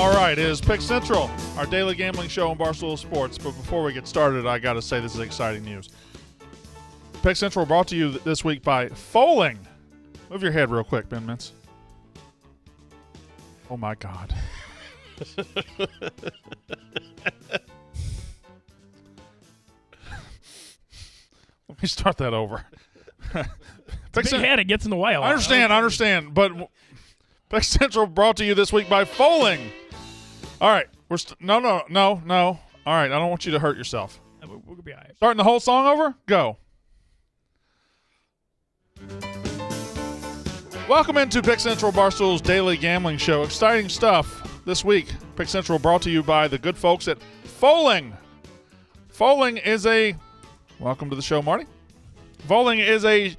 All right, it is Pick Central, our daily gambling show on Barstool Sports. But before we get started, I got to say this is exciting news. Pick Central brought to you this week by Foaling. Move your head real quick, Ben Mintz. Oh, my God. Let me start that over. Big head, it gets in the way. I understand. But Pick Central brought to you this week by Foaling. All right. No. All right. I don't want you to hurt yourself. We're going to be all right. Starting the whole song over? Go. Welcome into Pick Central, Barstool's daily gambling show. Exciting stuff this week. Pick Central brought to you by the good folks at Foaling. Foaling is a... Welcome to the show, Marty. Foaling is a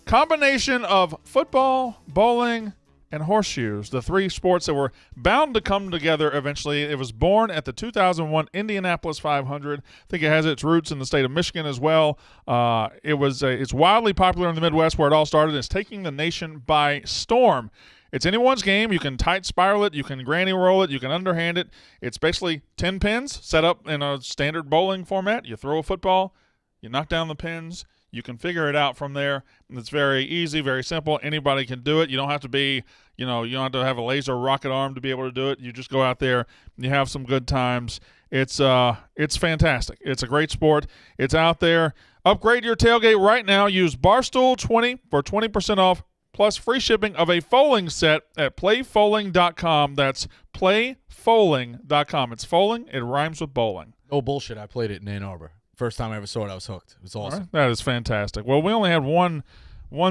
combination of football, bowling, and horseshoes, the three sports that were bound to come together eventually. It was born at the 2001 Indianapolis 500. I think it has its roots in the state of Michigan as well. It's wildly popular in the Midwest where it all started. It's taking the nation by storm. It's anyone's game. You can tight spiral it. You can granny roll it. You can underhand it. It's basically 10 pins set up in a standard bowling format. You throw a football. You knock down the pins. You can figure it out from there. It's very easy, very simple. Anybody can do it. You don't have to be, you don't have to have a laser rocket arm to be able to do it. You just go out there and you have some good times. It's fantastic. It's a great sport. It's out there. Upgrade your tailgate right now. Use Barstool20 for 20% off plus free shipping of a Foaling set at playfoaling.com. That's playfoaling.com. It's Foaling. It rhymes with bowling. No bullshit. I played it in Ann Arbor. First time I ever saw it, I was hooked. It was awesome. Right. That is fantastic. Well, we only had one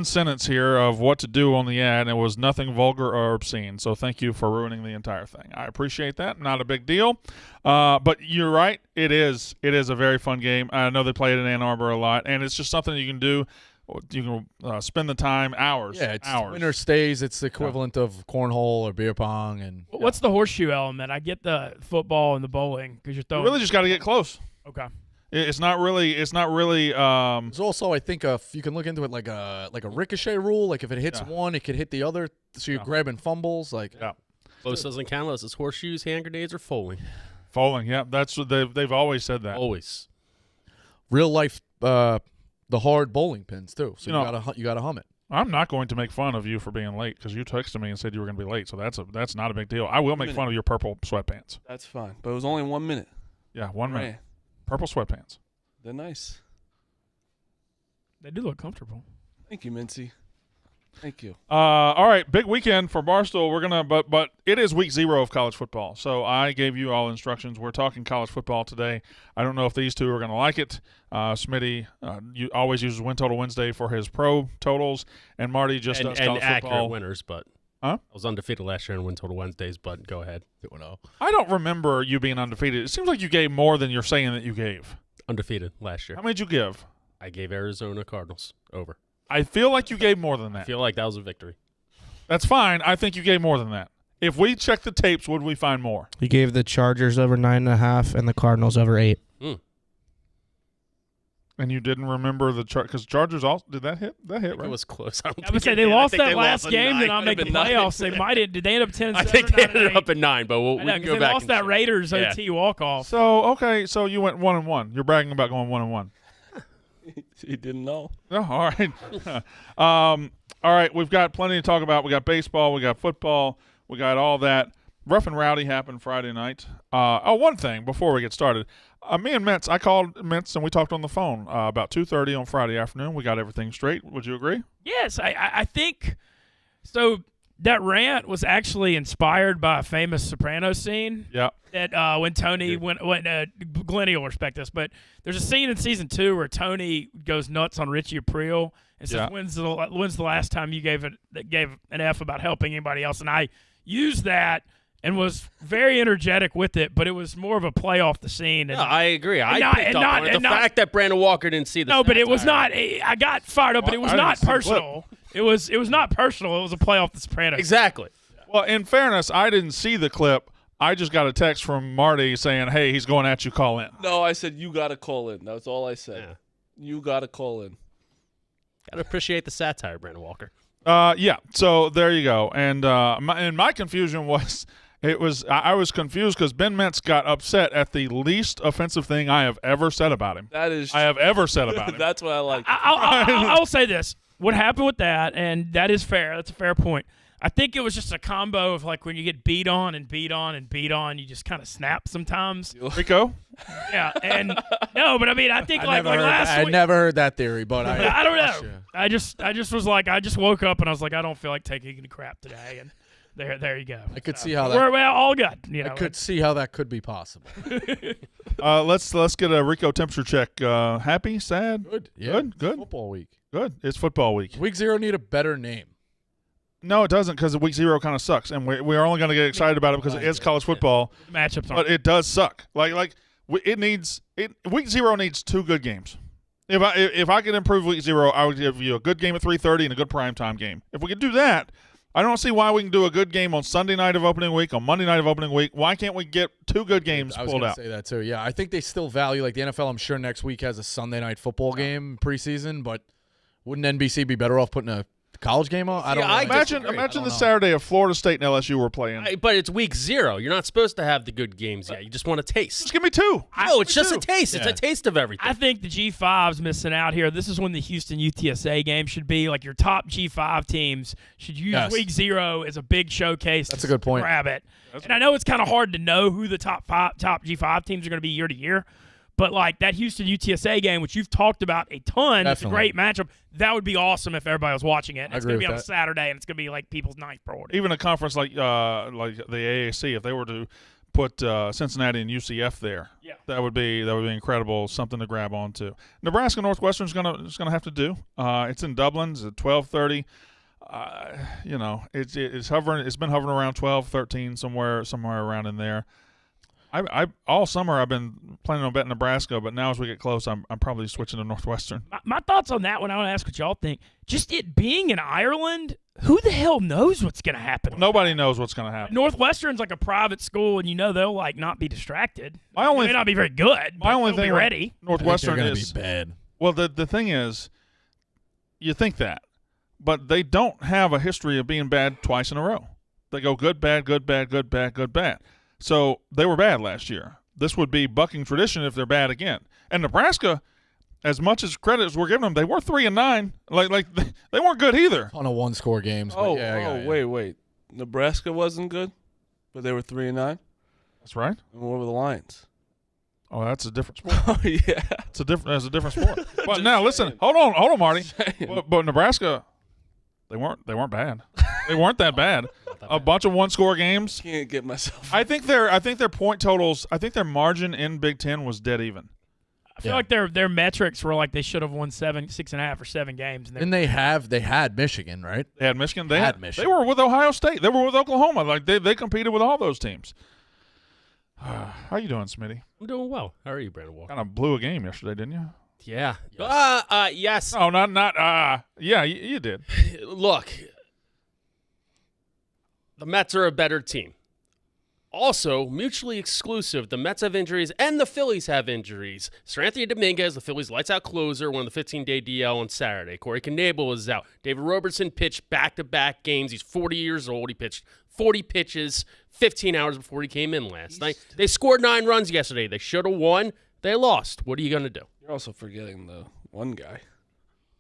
sentence here of what to do on the ad, and it was nothing vulgar or obscene. So thank you for ruining the entire thing. I appreciate that. Not a big deal. But you're right. It is a very fun game. I know they play it in Ann Arbor a lot, and it's just something you can do. You can spend the time hours. Yeah, it's hours. winter stays. It's the equivalent of cornhole or beer pong. And what's the horseshoe element? I get the football and the bowling because you're throwing. You really just got to get close. Okay. It's not really. There's also, I think, you can look into it like a ricochet rule. Like if it hits one, it could hit the other. So you're grabbing fumbles. Close doesn't count unless it's horseshoes, hand grenades, or foaling. Foaling, yeah, that's what they've always said that. Always. Real life, the hard bowling pins too. So you gotta hum it. I'm not going to make fun of you for being late because you texted me and said you were going to be late. So that's not a big deal. I will make fun of your purple sweatpants. That's fine, but it was only 1 minute. Yeah, 1 minute. Purple sweatpants. They're nice. They do look comfortable. Thank you, Mintzy. Thank you. All right, big weekend for Barstool. We're gonna, but it is week 0 of college football. So I gave you all instructions. We're talking college football today. I don't know if these two are gonna like it. Smitty always uses Win Total Wednesday for his pro totals, and Marty just does college accurate football winners, but. Huh? I was undefeated last year in Win Total Wednesdays, but go ahead. 2-0. I don't remember you being undefeated. It seems like you gave more than you're saying that you gave. Undefeated last year. How many did you give? I gave Arizona Cardinals over. I feel like you gave more than that. I feel like that was a victory. That's fine. I think you gave more than that. If we check the tapes, would we find more? You gave the Chargers over 9.5 and the Cardinals over 8. And you didn't remember the because Chargers also did that hit? That hit, right? It was close. I would say they lost that last game. They're not making the playoffs. They might have. Did they end up 10-7? I think they ended up at 9, but we can go they back. Lost that Raiders OT walk off. So okay, so you went 1-1. You're bragging about going 1-1. He didn't know. Oh, all right. All right. We've got plenty to talk about. We got baseball. We got football. We got all that. Rough and Rowdy happened Friday night. One thing before we get started. Me and Mintz, I called Mintz and we talked on the phone about 2:30 on Friday afternoon. We got everything straight. Would you agree? Yes, I think so. That rant was actually inspired by a famous Sopranos scene. Yeah. That when Tony Glennie will respect this, but there's a scene in season 2 where Tony goes nuts on Richie Aprile and says, "When's the last time you gave an F about helping anybody else?" And I used that and was very energetic with it, but it was more of a play off the scene. And, no, I agree. I picked up on it. The fact that Brandon Walker didn't see the no, but it was not. I got fired up, but it was not personal. It was not personal. It was a play off the Sopranos. Exactly. Well, in fairness, I didn't see the clip. I just got a text from Marty saying, "Hey, he's going at you. Call in." No, I said you got to call in. That's all I said. Yeah. You got to call in. Got to appreciate the satire, Brandon Walker. Yeah. So there you go. And my confusion was It was I was confused because Ben Mintz got upset at the least offensive thing I have ever said about him. That is. I have ever said about him. That's what I like. I'll say this. What happened with that, and that is fair. That's a fair point. I think it was just a combo of like when you get beat on and beat on and beat on, you just kind of snap sometimes. Rico? Yeah, and no, but I mean, I think like last week. I never heard that theory, but I don't know. I just was like, I just woke up and I was like, I don't feel like taking any crap today, and there you go. I could see how we're all good. I could see how that could be possible. Let's get a Rico temperature check. Happy, sad, Good, yeah. good. Football week. Good. It's football week. Week 0 need a better name. No, it doesn't, because week 0 kind of sucks, and we're only going to get excited about it because it is college football. Matchups, but it does suck. Week 0 needs 2 good games. If I could improve week 0, I would give you a good game at 3:30 and a good primetime game. If we could do that, I don't see why we can do a good game on Sunday night of opening week, on Monday night of opening week. Why can't we get 2 good games pulled out? I was going to say that too. Yeah, I think they still value, like the NFL, I'm sure next week has a Sunday night football game preseason, but wouldn't NBC be better off putting a college game on? I don't know. Imagine the Saturday of Florida State and LSU were playing. But it's week 0. You're not supposed to have the good games yet. You just want a taste. Just give me 2. No, it's just a taste. Yeah. It's a taste of everything. I think the G5's missing out here. This is when the Houston UTSA game should be. Like your top G5 teams should use week 0 as a big showcase. That's a good point. Grab it. And I know it's kind of hard to know who the top G5 teams are going to be year to year. But, like, that Houston UTSA game, which you've talked about a ton, It's a great matchup. That would be awesome if everybody was watching it. It's going to be on a Saturday, and it's going to be, like, people's ninth priority. Even a conference like the AAC, if they were to put Cincinnati and UCF there, that would be incredible, something to grab onto. Nebraska Northwestern is gonna have to do. It's in Dublin. It's at 12:30. It's hovering. It's been hovering around 12, 13, somewhere around in there. I all summer I've been planning on betting Nebraska, but now as we get close, I'm probably switching to Northwestern. My thoughts on that one, I want to ask what y'all think. Just it being in Ireland, who the hell knows what's going to happen? Nobody knows what's going to happen. Northwestern's like a private school, and they'll like not be distracted. They may not be very good. My only thing be ready. Northwestern is be bad. Well, the thing is, you think that, but they don't have a history of being bad twice in a row. They go good, bad, good, bad, good, bad, good, bad. So they were bad last year. This would be bucking tradition if they're bad again. And Nebraska, as much as credit as we're giving them, they were 3-9. Like they weren't good either. On a 1-score games. Wait. Nebraska wasn't good, but they were 3-9. That's right. And what were the Lions? Oh, that's a different sport. Oh yeah, that's a different sport. But now listen, hold on, Marty. But Nebraska, they weren't bad. They weren't that bad. A bunch of 1-score games. Can't get myself. I think their point totals. I think their margin in Big Ten was dead even. I feel like their metrics were like they should have won 6.5 or 7 games. And they had Michigan, right? They had Michigan. They had Michigan. They were with Ohio State. They were with Oklahoma. Like they competed with all those teams. How you doing, Smitty? I'm doing well. How are you, Brandon Walker? Kind of blew a game yesterday, didn't you? Yeah. Yes. No, not. Yeah, you did. Look, the Mets are a better team. Also, mutually exclusive, the Mets have injuries and the Phillies have injuries. Sir Anthony Dominguez, the Phillies' lights-out closer, won the 15-day DL on Saturday. Corey Knebel is out. David Robertson pitched back-to-back games. He's 40 years old. He pitched 40 pitches 15 hours before he came in last night. They scored 9 runs yesterday. They should have won. They lost. What are you going to do? You're also forgetting the one guy.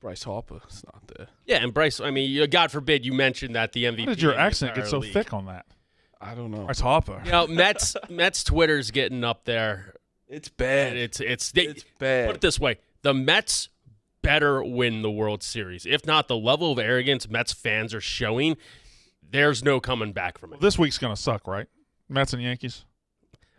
Bryce Harper is not there. Yeah, and Bryce, I mean, God forbid you mentioned that the MVP. How did your accent get so thick on that? I don't know. Bryce Harper. Mets Twitter's getting up there. It's bad. It's bad. Put it this way. The Mets better win the World Series. If not, the level of arrogance Mets fans are showing, there's no coming back from it. Well, this week's going to suck, right? Mets and Yankees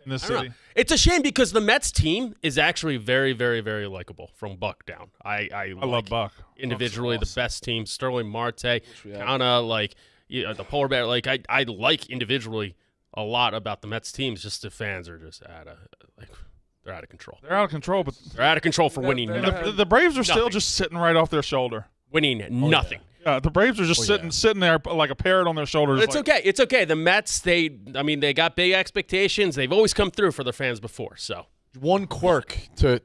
in this city. It's a shame because the Mets team is actually very, very, very likable from Buck down. I love Buck. Individually, the best team. Sterling Marte, kind of like the polar bear. Like I like individually a lot about the Mets teams. Just the fans are just they're out of control. They're out of control, but they're out of control for winning. The Braves are still just sitting right off their shoulder, winning nothing. Yeah, the Braves are just sitting there like a parrot on their shoulders. But it's okay. It's okay. The Mets, they got big expectations. They've always come through for their fans before. So one quirk to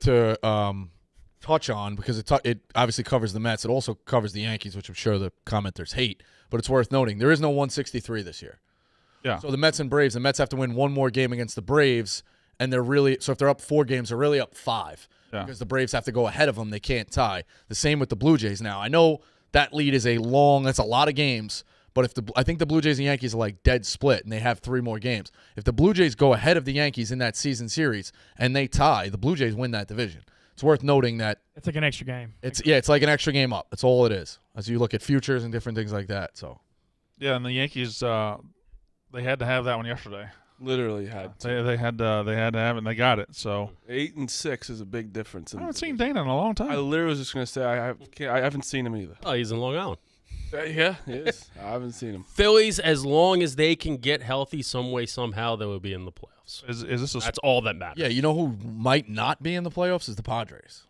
touch on, because it obviously covers the Mets. It also covers the Yankees, which I'm sure the commenters hate. But it's worth noting there is no 163 this year. Yeah. So the Mets and Braves, the Mets have to win one more game against the Braves, and so if they're up 4 games, they're really up 5 because the Braves have to go ahead of them. They can't tie. The same with the Blue Jays now. I know that lead is that's a lot of games, but I think the Blue Jays and Yankees are like dead split, and they have 3 more games. If the Blue Jays go ahead of the Yankees in that season series and they tie, the Blue Jays win that division. It's worth noting that it's like an extra game. It's like an extra game up. That's all it is. As you look at futures and different things like that. So Yeah, and the Yankees, they had to have that one yesterday. Literally had to. They had to have it, and they got it. So 8 and 6 is a big difference. I haven't seen Dana in a long time. I literally was just gonna say I haven't seen him either. Oh, he's in Long Island. Yeah, he is. I haven't seen him. Phillies, as long as they can get healthy some way, somehow, they will be in the playoffs. Is this That's all that matters. yeah, you know who might not be in the playoffs is the Padres.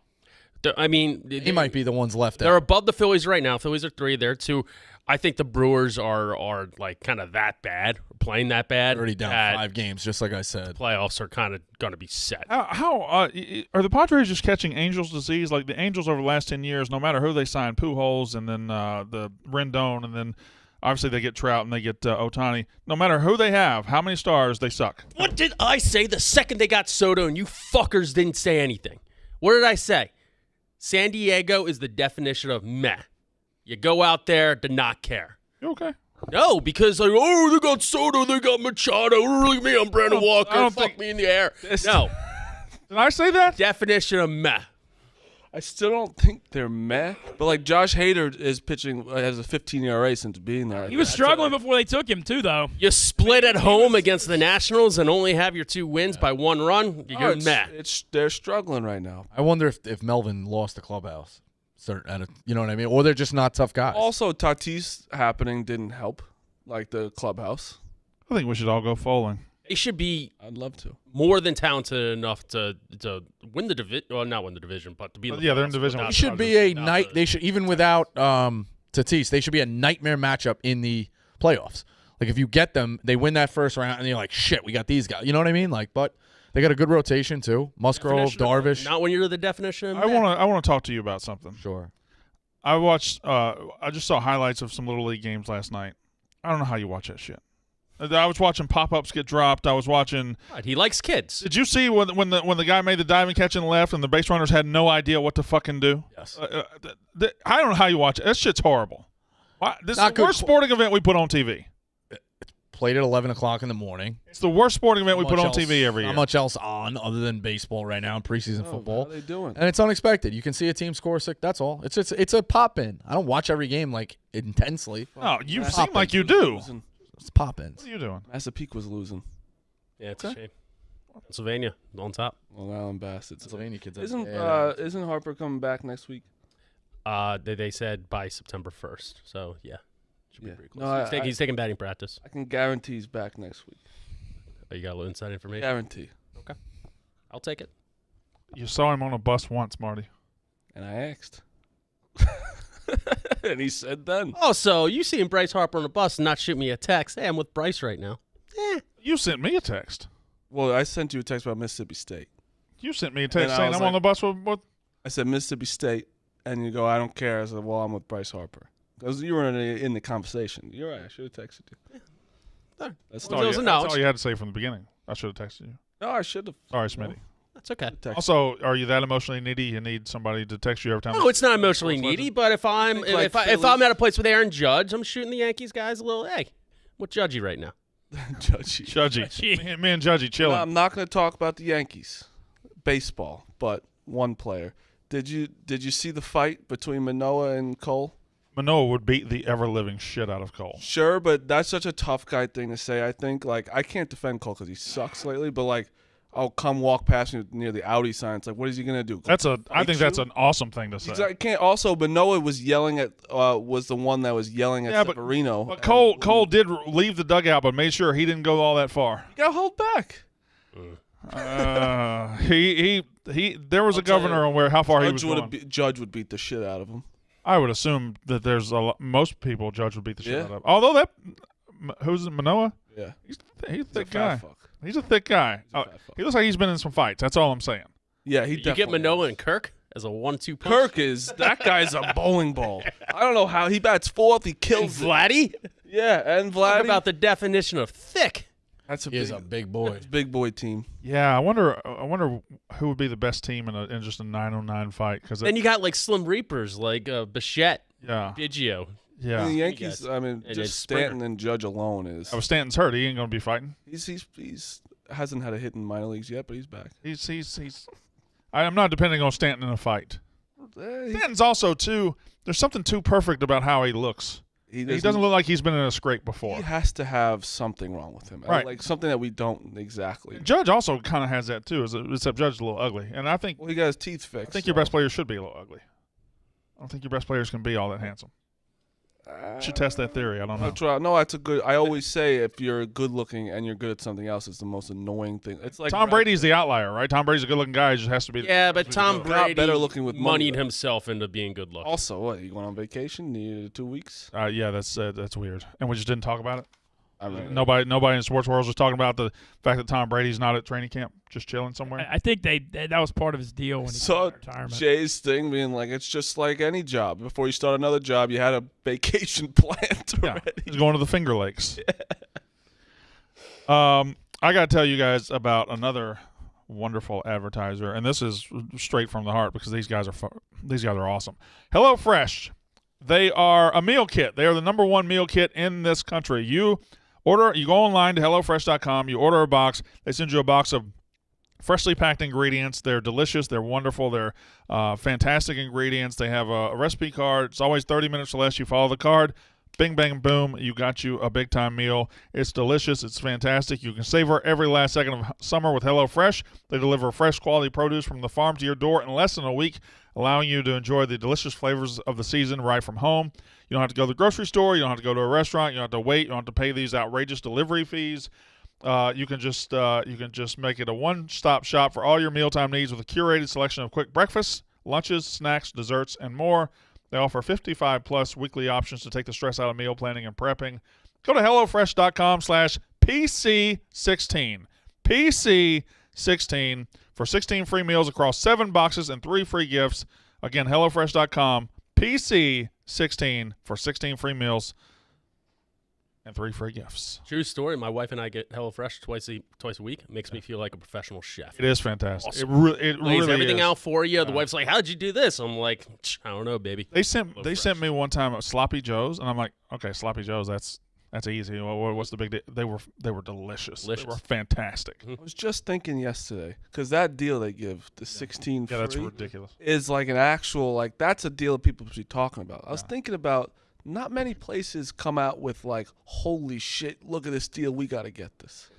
I mean, They might be the ones left They're out. above the Phillies right now. Phillies are 3. They're 2. I think the Brewers are like kind of that bad, playing that bad. Already down that 5 games, just like I said. Playoffs are kind of going to be set. How are the Padres just catching Angels disease? Like the Angels over the last 10 years, no matter who they sign, Pujols and then the Rendon, and then obviously they get Trout and they get Ohtani. No matter who they have, how many stars, they suck. What did I say the second they got Soto and you fuckers didn't say anything? What did I say? San Diego is the definition of meh. You go out there to not care. You okay? No, because they got Soto, they got Machado. Look at me, I'm Brandon Walker. Fuck me in the air. No. Did I say that? Definition of meh. I still don't think they're meh, but like Josh Hader is pitching has a 15 ERA since being there. He was struggling before they took him too, though. You split at home against the Nationals and only have your 2 wins by 1 run. You're meh. They're struggling right now. I wonder if Melvin lost the clubhouse. You know what I mean? Or they're just not tough guys. Also, Tatis happening didn't help, like the clubhouse. I think we should all go Foling. They should be I'd love to. more than talented enough to win the division. Well, not win the division, but to be in the Yeah, they're in playoffs division. without It should be a night. They should, even without Tatis, they should be a nightmare matchup in the playoffs. Like if you get them, they win that first round, and you're like, shit, we got these guys. You know what I mean? Like, but they got a good rotation too. Musgrove, Darvish. Not when you're the definition of I want to talk to you about something. Sure. I watched. I just saw highlights of some Little League games last night. I don't know how you watch that shit. I was watching pop-ups get dropped. I was watching. He likes kids. Did you see when the guy made the diving catch in the left and the base runners had no idea what to fucking do? Yes. I don't know how you watch it. That shit's horrible. This is Not the worst good. sporting event we put on TV. Played at 11 o'clock in the morning. It's the worst sporting event we Not put much on else- TV every year. Not much else on other than baseball right now and preseason football. How are they doing? And it's unexpected. You can see a team score 6. That's all. It's a pop in. I don't watch every game like intensely. Oh, you Mass- seem like you do. Losing. It's pop ins. What are you doing? Massapequa was losing. Yeah, it's a shame. Pennsylvania on top. Long Island Bastards. Pennsylvania kids. Isn't Harper coming back next week? They said by September 1st. So yeah, should be Yeah. pretty close. No, He's taking batting practice. I can guarantee he's back next week. Oh, you got a little inside information? Guarantee. I'll take it. You saw him on a bus once, Marty. And I asked. And he said then. Oh, so you seeing Bryce Harper on the bus and not shoot me a text? Hey, I'm with Bryce right now. You sent me a text. Well, I sent you a text about Mississippi State. You sent me a text And I saying was I'm on the bus with. I said Mississippi State, and you go, I don't care. I said, well, I'm with Bryce Harper. Because you were in the conversation. You're right. I should have texted you. That's That's Well, all, it was you, a that's knowledge. all you had to say from the beginning. I should have texted you. No, I should have. Sorry, Smitty. That's okay. Also, are you that emotionally needy? You need somebody to text you every time. No, it's not emotionally needy, but if I'm Think like if I'm at a place with Aaron Judge, I'm shooting the Yankees guys a little. Hey, what Judgy right now? Judgy. Judgy. Me and Judgy chilling. I'm not going to talk about the Yankees, baseball, but one player. Did you see the fight between Manoah and Cole? Manoah would beat the ever-living shit out of Cole. Sure, but that's such a tough guy thing to say. I think, like, I can't defend Cole because he sucks lately, but, like, I'll come walk past me near the Audi sign. It's like, what is he going to do? I think that's an awesome thing to say. I can't. Also, Manoah was yelling at, was the one that was yelling at Severino. But Cole did leave the dugout, but made sure he didn't go all that far. You got to hold back. There was a governor on how far he was going. Judge would beat the shit out of him. I would assume that there's most people Judge would beat the shit Yeah. out of. Although who's it, Manoah? Yeah. He's a thick fat guy. fuck. He's a thick guy. He's a fat fuck. He looks like he's been in some fights. That's all I'm saying. Yeah, he You get definitely Manoah is. and Kirk as a 1-2 punch. That guy's a bowling ball. I don't know how he bats fourth. He kills it. Vladdy. Yeah, and Talk Vladdy. about the definition of thick. That's He is a big boy. That's a big boy team. Yeah, I wonder who would be the best team in just a 9-on-9 fight. Because Then you got like Slim Reapers, like Bichette, yeah, Biggio. yeah. And the Yankees, guys. I mean, And just Springer. Stanton and Judge alone is. Stanton's hurt. He ain't gonna be fighting. He's hasn't had a hit in minor leagues yet, but he's back. He's. I'm not depending on Stanton in a fight. He's- Stanton's also too. There's something too perfect about how he looks. He doesn't look like he's been in a scrape before. He has to have something wrong with him, Right. Like something that we don't exactly. Judge also kind of has that too, except Judge is a little ugly, and I think Well, he got his teeth fixed. I think your best players should be a little ugly. I don't think your best players can be all that handsome. Should test that theory. I don't know. No, that's a good. I always say if you're good looking and you're good at something else, it's the most annoying thing. It's like Tom Brady's the outlier, right? Tom Brady's a good looking guy. He just has to be. Yeah, but Tom Not Brady better looking with money, moneyed though. himself into being good looking. Also, what, you going on vacation? Needed 2 weeks? Yeah, that's weird, and we just didn't talk about it. I mean, Nobody in the sports world was talking about the fact that Tom Brady's not at training camp, just chilling somewhere. I think that was part of his deal when he saw got retirement. Jay's thing being like, it's just like any job. Before you start another job, you had a vacation planned Yeah, already. he's going to the Finger Lakes. I got to tell you guys about another wonderful advertiser, and this is straight from the heart because these guys are awesome. HelloFresh, they are a meal kit. They are the number one meal kit in this country. You go online to HelloFresh.com, you order a box, they send you a box of freshly packed ingredients. They're delicious. They're wonderful. They're fantastic ingredients. They have a recipe card. It's always 30 minutes or less. You follow the card. Bing, bang, boom. You got you a big-time meal. It's delicious. It's fantastic. You can savor every last second of summer with HelloFresh. They deliver fresh, quality produce from the farm to your door in less than a week, allowing you to enjoy the delicious flavors of the season right from home. You don't have to go to the grocery store. You don't have to go to a restaurant. You don't have to wait. You don't have to pay these outrageous delivery fees. You can just make it a one-stop shop for all your mealtime needs with a curated selection of quick breakfasts, lunches, snacks, desserts, and more. They offer 55-plus weekly options to take the stress out of meal planning and prepping. Go to HelloFresh.com/PC16. PC16 for 16 free meals across 7 boxes and 3 free gifts. Again, HelloFresh.com, PC16 for 16 free meals and 3 free gifts. True story. My wife and I get HelloFresh twice a week. It makes me feel like a professional chef. It is fantastic. Awesome. It Lays really everything is. out for you. The wife's like, "How'd you do this?" I'm like, "I don't know, baby." They sent me one time a Sloppy Joe's, and I'm like, okay, Sloppy Joe's, that's easy. What's the big deal? They were delicious. They were fantastic. I was just thinking yesterday, because that deal they give, the 16 Yeah, that's free, ridiculous. is like an actual, like, that's a deal people should be talking about. I was thinking about, not many places come out with like, holy shit, look at this deal, we got to get this.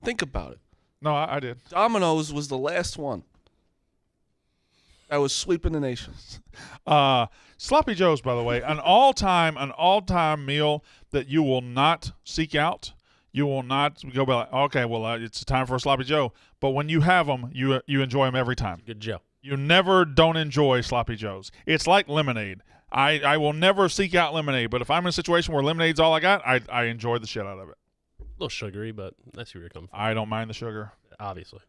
Think about it. No, I did. Domino's was the last one that was sweeping the nation. Sloppy Joe's, by the way, an all-time meal that you will not seek out. You will not go by like, okay, well, it's time for a Sloppy Joe. But when you have them, you enjoy them every time. Good Joe. You never don't enjoy Sloppy Joe's. It's like lemonade. I will never seek out lemonade, but if I'm in a situation where lemonade's all I got, I enjoy the shit out of it. A little sugary, but that's where you're coming from. I don't mind the sugar. Obviously.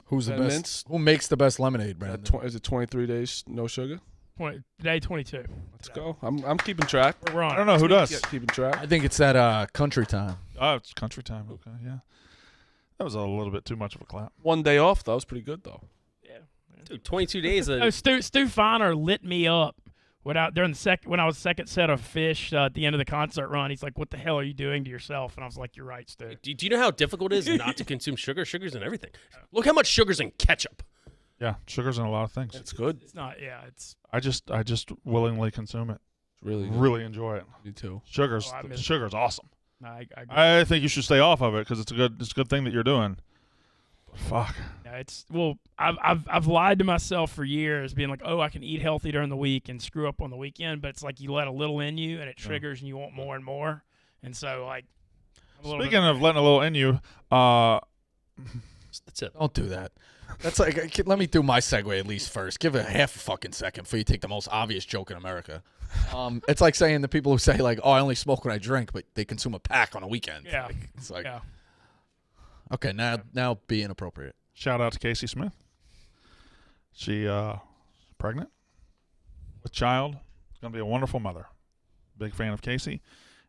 Who's the And best? Mintz? Who makes the best lemonade, Brandon? Is it 23 days no sugar? Day 22. Let's go. I'm keeping track. We're on. I don't know who does. Keeping track. I think it's that Country Time. Oh, it's country time. Okay, yeah. That was a little bit too much of a clap. 1 day off though. It's pretty good though. Dude, 22 days. No, Stu Feiner lit me up when I was second set of fish at the end of the concert run. He's like, "What the hell are you doing to yourself?" And I was like, "You're right, Stu." Do you know how difficult it is not to consume sugar? Sugar's in everything. Look how much sugar's in ketchup. Yeah, sugar's in a lot of things. It's good. It's not. Yeah, it's. I just willingly consume it. It's really good. Really enjoy it. Me too. Sugar's Oh, I miss- sugar's awesome. I I think you should stay off of it because it's a good thing that you're doing. But fuck. Yeah, it's I've lied to myself for years, being like, oh, I can eat healthy during the week and screw up on the weekend, but it's like you let a little in you and it triggers and you want more and more, and so like. Speaking of letting a little in you, That's it. Don't do that. That's like, let me do my segue at least first. Give it a half a fucking second before you take the most obvious joke in America. It's like saying the people who say like, "Oh, I only smoke when I drink," but they consume a pack on a weekend. Yeah. It's like, Yeah. okay, now be inappropriate. shout out to Casey Smith. She pregnant with child. Going to be a wonderful mother. Big fan of Casey.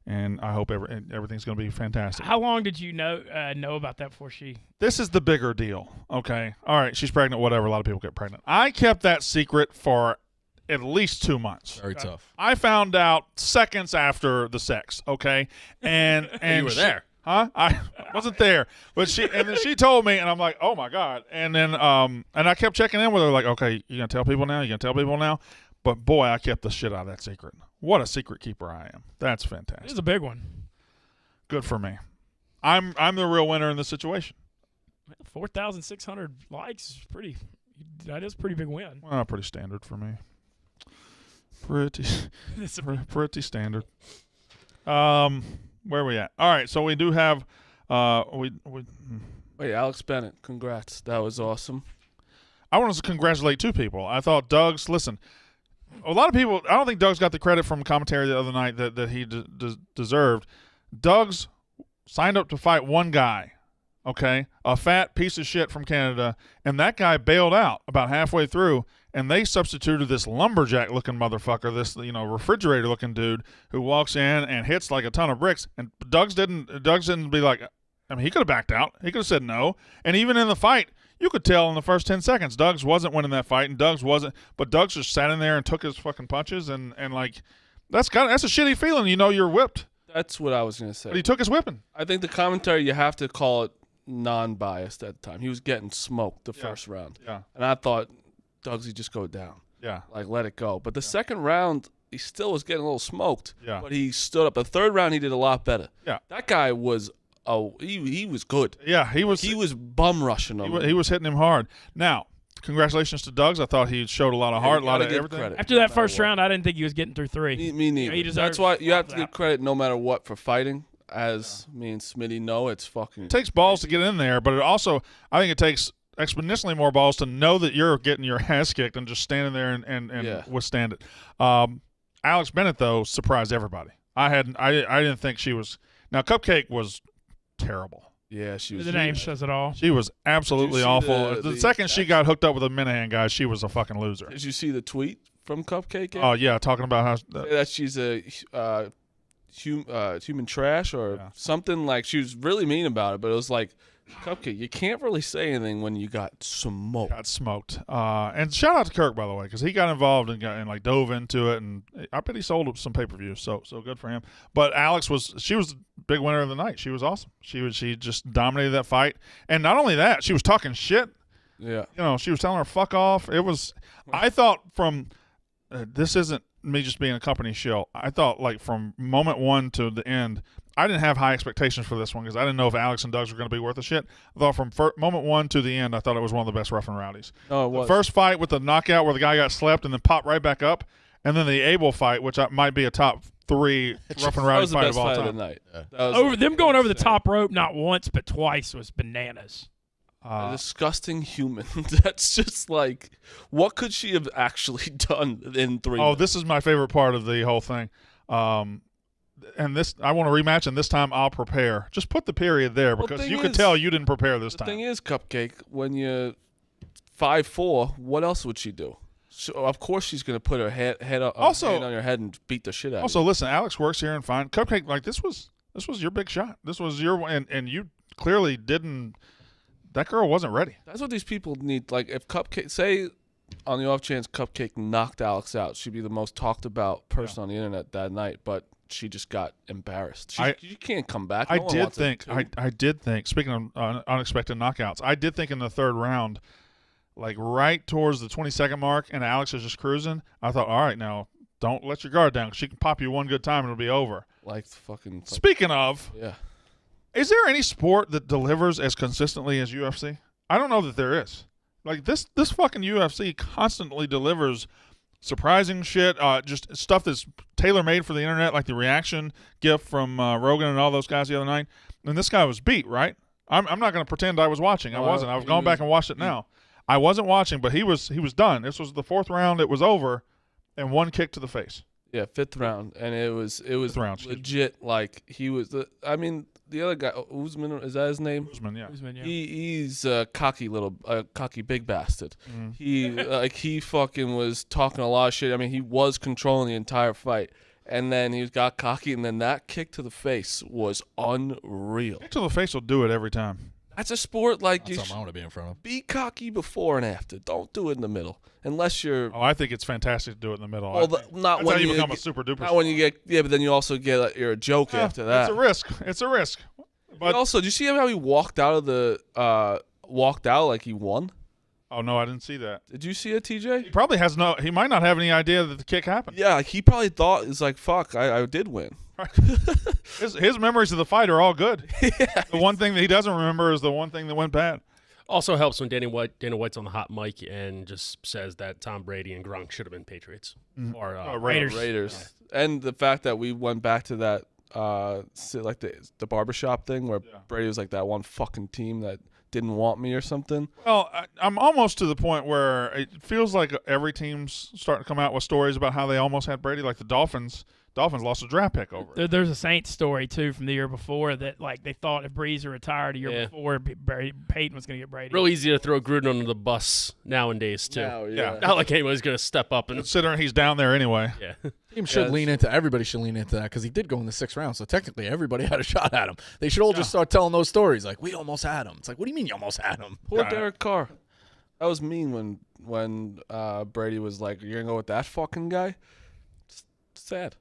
and I hope everything's going to be fantastic. How long did you know about that before she? This is the bigger deal. Okay, all right, she's pregnant. Whatever. A lot of people get pregnant. I kept that secret for at least 2 months. Very tough. I found out seconds after the sex. Okay, and You were there. Huh? I wasn't there, but then she told me, and I'm like, oh my god. And then and I kept checking in with her, like, okay, you gonna tell people now? You gonna tell people now? But boy, I kept the shit out of that secret. What a secret keeper I am. That's fantastic. It's a big one. Good for me. I'm the real winner in this situation. 4,600 likes is pretty. That is a pretty big win. Well, pretty standard for me. Pretty standard. Where are we at? All right, so we do have Wait, Alex Bennett, congrats. That was awesome. I want to congratulate two people. I thought Doug's, listen, a lot of people, I don't think Doug's got the credit from commentary the other night that he deserved. Doug's signed up to fight one guy, okay, a fat piece of shit from Canada, and that guy bailed out about halfway through, and they substituted this lumberjack-looking motherfucker, this refrigerator-looking dude who walks in and hits like a ton of bricks. And Doug's didn't be like, I mean, he could have backed out. He could have said no. And even in the fight, you could tell in the first 10 seconds, Doug's wasn't winning that fight, and Doug's wasn't. But Doug's just sat in there and took his fucking punches, and like, that's a shitty feeling. You know you're whipped. That's what I was going to say. But he took his whipping. I think the commentary, you have to call it non-biased at the time. He was getting smoked the first round. Yeah. And I thought, Dougsie, just go down. Yeah. Like, let it go. But the second round, he still was getting a little smoked. Yeah. But he stood up. The third round, he did a lot better. Yeah. That guy was, he was good. Yeah, he was bum rushing him. He was hitting him hard. Now, congratulations to Doug's. I thought he showed a lot of heart, a lot of everything. Credit, After that first round, I didn't think he was getting through three. Me neither. He That's why you have to give credit no matter what for fighting. As me and Smitty know, it's fucking. It takes balls to get in there, but it also, I think it takes exponentially more balls to know that you're getting your ass kicked and just standing there and withstand it. Alex Bennett, though, surprised everybody. I didn't think she was. Now, Cupcake was terrible. Yeah, she was. The name says it all. She was absolutely awful. The second she got hooked up with a Minahan guy, she was a fucking loser. Did you see the tweet from Cupcake? Oh, yeah, talking about how that she's a human trash or something. Like, she was really mean about it, but it was like, Cupcake, you can't really say anything when you got smoked. And shout out to Kirk, by the way, because he got involved and like dove into it, and I bet he sold some pay-per-views, so good for him. But Alex was the big winner of the night. She was awesome. She just dominated that fight, and not only that, she was talking shit. Yeah, she was telling her fuck off. It was. I thought from this isn't me just being a company show. I thought like from moment one to the end, I didn't have high expectations for this one because I didn't know if Alex and Doug's were going to be worth a shit. I thought from moment one to the end, I thought it was one of the best Rough and Rowdies. Oh, it was. The first fight with the knockout where the guy got slept and then popped right back up, and then the Abel fight, which might be a top 3 Rough and Rowdy fight of all time. That was the best fight of the night. Them going over the top rope not once but twice was bananas. A disgusting human. That's just like, what could she have actually done in 3 minutes? This is my favorite part of the whole thing. And this, I want a rematch, and this time I'll prepare. Just put the period there because you could tell you didn't prepare this time. The thing is, Cupcake, when you're 5'4", what else would she do? So, of course she's going to put her hand on your head and beat the shit out of you. Also, listen, Alex works here and fine. Cupcake, like this was your big shot. This was your and you clearly didn't. That girl wasn't ready. That's what these people need. Like, if Cupcake, say, on the off chance Cupcake knocked Alex out, she'd be the most talked about person on the internet that night. But she just got embarrassed. You can't come back. I did think. Speaking of unexpected knockouts, I did think in the third round, like right towards the 20-second mark, and Alex is just cruising. I thought, all right, now don't let your guard down. She can pop you one good time and it'll be over. Speaking of, yeah. Is there any sport that delivers as consistently as UFC? I don't know that there is. Like this fucking UFC constantly delivers surprising shit, just stuff that's tailor-made for the internet, like the reaction gif from Rogan and all those guys the other night. And this guy was beat, right? I'm not going to pretend I was watching. I wasn't. I was going back and watched it now. I wasn't watching, but he was done. This was the 4th round. It was over, and one kick to the face. Yeah, 5th round, and it was legit. Like he was the other guy, Usman, is that his name? Usman, yeah. Usman, yeah. He's a cocky big bastard. Mm-hmm. He fucking was talking a lot of shit. I mean, he was controlling the entire fight, and then he got cocky, and then that kick to the face was unreal. Kick to the face will do it every time. That's a sport like That's something I want to be in front of. be cocky before and after. Don't do it in the middle unless you're. Oh, I think it's fantastic to do it in the middle. Well, That's when how you become a super duper. Not when you get. Yeah, but then you also get you're a joke after that. It's a risk. It's a risk. But Also, did you see how he walked out of the walked out like he won? oh no, I didn't see that. Did you see it, TJ? He probably has no. He might not have any idea that the kick happened. Yeah, he probably thought it's like fuck. I did win. His memories of the fight are all good. The one thing that he doesn't remember is the one thing that went bad. Also helps when Dana White's on the hot mic and just says that Tom Brady and Gronk should have been Patriots or Raiders. And the fact that we went back to that like the barbershop thing where Brady was like that one fucking team that didn't want me or something. Well, I'm almost to the point where it feels like every team's starting to come out with stories about how they almost had Brady, like the Dolphins. Dolphins lost a draft pick over it. There's a Saints story too from the year before that like they thought if Breeze retired a year before, Peyton was going to get Brady. Real easy to throw Gruden under the bus nowadays too. Yeah. Not like anybody's going to step up and Considering he's down there anyway. yeah. Team should lean into. Everybody should lean into that because he did go in the 6th round. So technically, everybody had a shot at him. They should all just start telling those stories. Like, we almost had him. It's like, what do you mean you almost had him? Poor Derek Carr. That was mean when Brady was like, "You're gonna go with that fucking guy." It's sad.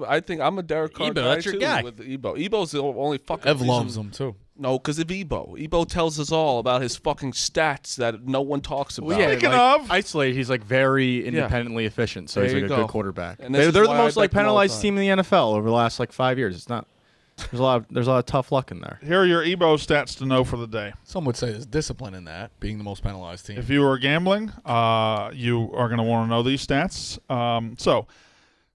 I think I'm a Derek Carr Ebo, guy that's your too. guy. With Ebo. Ebo's the only fucking. Ev reason- loves him too. No, because of Ebo. Ebo tells us all about his fucking stats that no one talks about. Well, yeah, Speaking like, of- isolated, he's like very independently efficient, so There he's you like a go. good quarterback. And this They're is the why most I like pick him all the penalized time. team in the NFL over the last like 5 years. It's not. There's a lot of tough luck in there. Here are your Ebo stats to know for the day. Some would say there's discipline in that, being the most penalized team. If you are gambling, you are going to want to know these stats. So,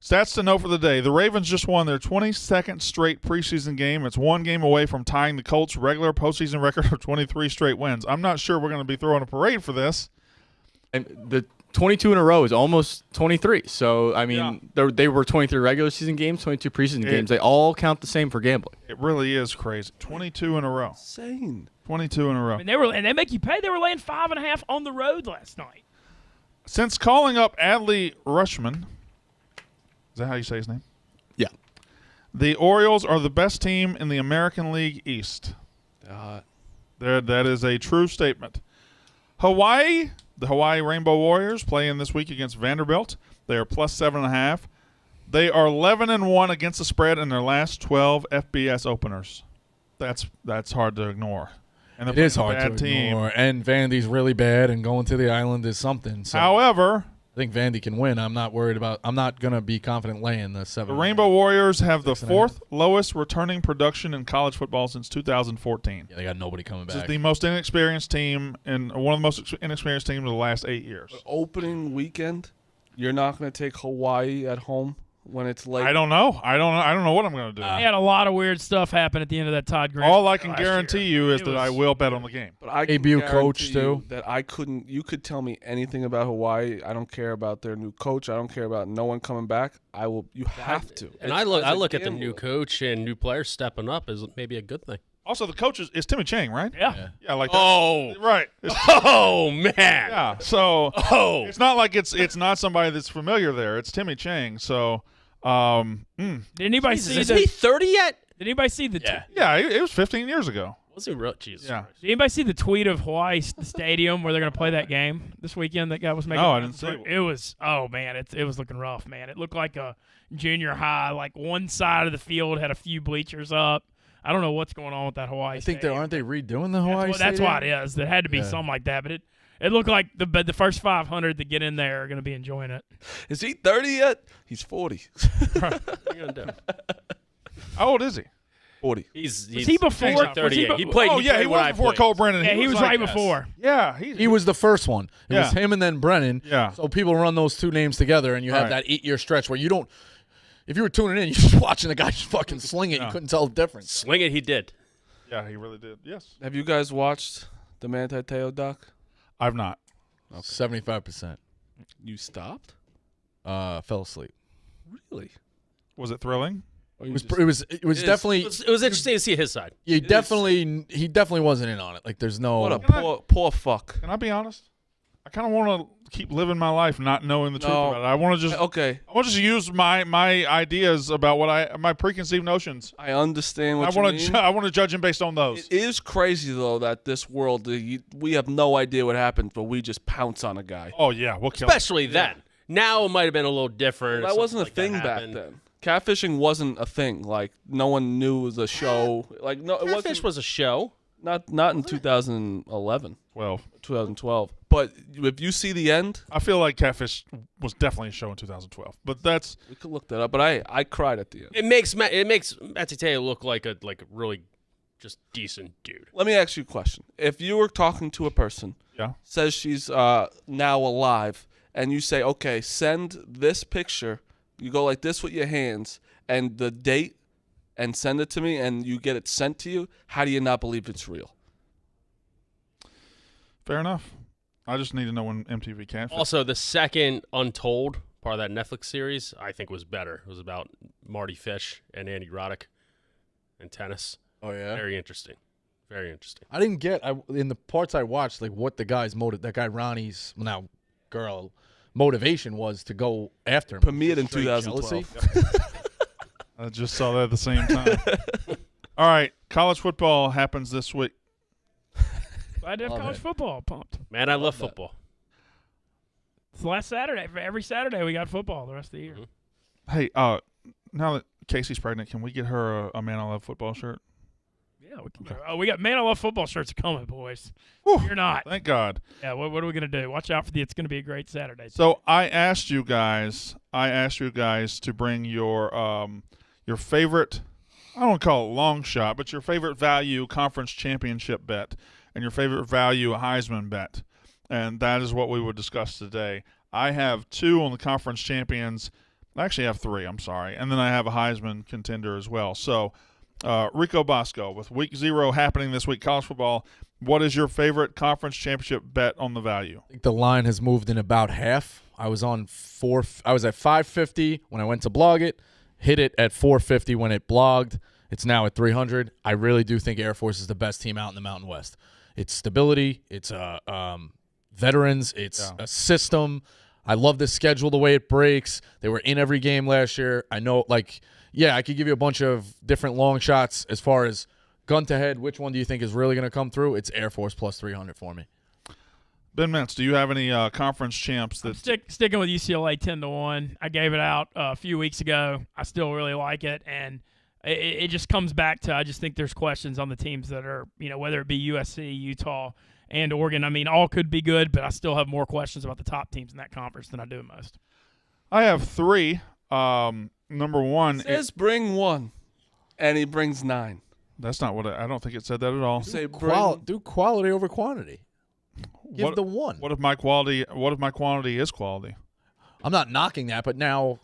stats to know for the day. The Ravens just won their 22nd straight preseason game. It's one game away from tying the Colts' regular postseason record of 23 straight wins. I'm not sure we're going to be throwing a parade for this. And the 22 in a row is almost 23. So I mean, they were 23 regular season games, 22 preseason games. They all count the same for gambling. It really is crazy. 22 in a row. Insane. 22 in a row. And they make you pay. They were laying 5.5 on the road last night. Since calling up Adley Rushman, is that how you say his name? Yeah. The Orioles are the best team in the American League East. That is a true statement. Hawaii, the Hawaii Rainbow Warriors, playing this week against Vanderbilt. They are plus 7.5. They are 11-1 against the spread in their last 12 FBS openers. That's hard to ignore. And It is hard bad to team. ignore. And Vandy's really bad, and going to the island is something. So However, I think Vandy can win. I'm not worried about. I'm not gonna be confident laying the 7. the Rainbow Warriors have the 6.5. fourth lowest returning production in college football since 2014. Yeah, they got nobody coming This is back. the most inexperienced team and one of the most inexperienced teams of the last 8 years. Opening weekend, you're not going to take Hawaii at home when it's late. I don't know. I don't know what I'm going to do. They had a lot of weird stuff happen at the end of that Todd Green. All I can last guarantee year. you is It that was- I will bet on the game. But I can Debut coach, guarantee you too. that I couldn't. You could tell me anything about Hawaii. I don't care about their new coach. I don't care about no one coming back. I will. You have to. And It's I look as a at the new gambler. coach and new players stepping up as maybe a good thing. Also, the coach is Timmy Chang, right? Yeah. Yeah, like that. Oh, Right. oh man. Yeah. So Oh. it's not like it's not somebody that's familiar there. It's Timmy Chang. So Did anybody see Is the? he 30 yet? Did anybody see the? yeah, it was 15 years ago. Was he real? Jesus. Yeah. Did anybody see the tweet of Hawaii Stadium where they're going to play that game this weekend? That guy was making. No, I didn't see it. It was. Oh man, it was looking rough, man. It looked like a junior high. Like one side of the field had a few bleachers up. I don't know what's going on with that Hawaii. I think they Stadium. aren't they redoing the Hawaii. That's why it Stadium? is. There had to be something like that, but it looked like the first 500 that get in there are going to be enjoying it. Is he 30 yet? He's 40. What are you gonna do? How old is he? 40. He's Was he before? not 30 yet. He played. Oh, yeah, played he when was I before played. Cole Brennan. Yeah, he was like- right before. Yeah, He was the first one. It was Yeah. him and then Brennan. Yeah. So people run those two names together, and you have Right. that 8-year stretch where you don't. If you were tuning in, you're just watching the guy just fucking sling it. Yeah. You couldn't tell the difference. Swing it, he did. Yeah, he really did. Yes. Have you guys watched the Manti Te'o doc? I've not. 75%. You stopped? Fell asleep. Really? Was it thrilling? Or It you was. just- It was. It was definitely. It was interesting to see his side. He definitely wasn't in on it. Like there's no. what a Can I- poor fuck. Can I be honest? I kind of want to keep living my life not knowing the truth about it. I want to just I want to just use my ideas about my preconceived notions. I understand what you mean. I want to judge him based on those. It is crazy though that this world we have no idea what happens, but we just pounce on a guy. Oh yeah, we'll kill Especially him. then. Now it might have been a little different. That wasn't a thing back then. Catfishing wasn't a thing. Like no one knew the show. Like no, Catfish was a show. Not in 2011. 2012. But if you see the end, I feel like Catfish was definitely a show in 2012. But we could look that up. But I cried at the end. It makes Manti Te'o look like a really just decent dude. Let me ask you a question. If you were talking to a person, says she's now alive, and you say, okay, send this picture. You go like this with your hands and the date, and send it to me, and you get it sent to you. How do you not believe it's real? Fair enough. I just need to know when MTV Catfish. Also, the second Untold part of that Netflix series, I think was better. It was about Marty Fish and Andy Roddick and tennis. Oh yeah, very interesting. Very interesting. I didn't get in the parts I watched like what the guy's that guy Ronnie's girl motivation was to go after him. Premiered in 2012. I just saw that at the same time. All right, college football happens this week. Glad to have college football pumped. Man, I love football. It's the last Saturday. Every Saturday we got football the rest of the year. Hey, now that Casey's pregnant, can we get her a Man I Love Football shirt? Yeah, we can. Okay. We got Man I Love Football shirts coming, boys. Whew, You're not. Thank God. Yeah, what are we going to do? Watch out for it's going to be a great Saturday. So I asked you guys to bring your favorite, I don't call it long shot, but your favorite value conference championship bet and your favorite value Heisman bet. And that is what we would discuss today. I have 2 on the conference champions. I actually have 3, I'm sorry. And then I have a Heisman contender as well. So Rico Bosco, with week 0 happening this week, college football, what is your favorite conference championship bet on the value? I think the line has moved in about half. I was at 550 when I went to blog it, hit it at 450 when it blogged. It's now at 300. I really do think Air Force is the best team out in the Mountain West. It's stability. It's veterans. It's a system. I love this schedule, the way it breaks. They were in every game last year. I know, I could give you a bunch of different long shots as far as gun to head. Which one do you think is really going to come through? It's Air Force plus 300 for me. Ben Mintz, do you have any conference champs that sticking with UCLA 10-1? I gave it out a few weeks ago. I still really like it, and it just comes back to I just think there's questions on the teams that are, whether it be USC, Utah, and Oregon. I mean, all could be good, but I still have more questions about the top teams in that conference than I do most. I have 3. Number 1 says bring 1, and he brings 9. That's not what I don't think it said that at all. Say do quality over quantity. Give the 1. What if my quantity is quality? I'm not knocking that, but now,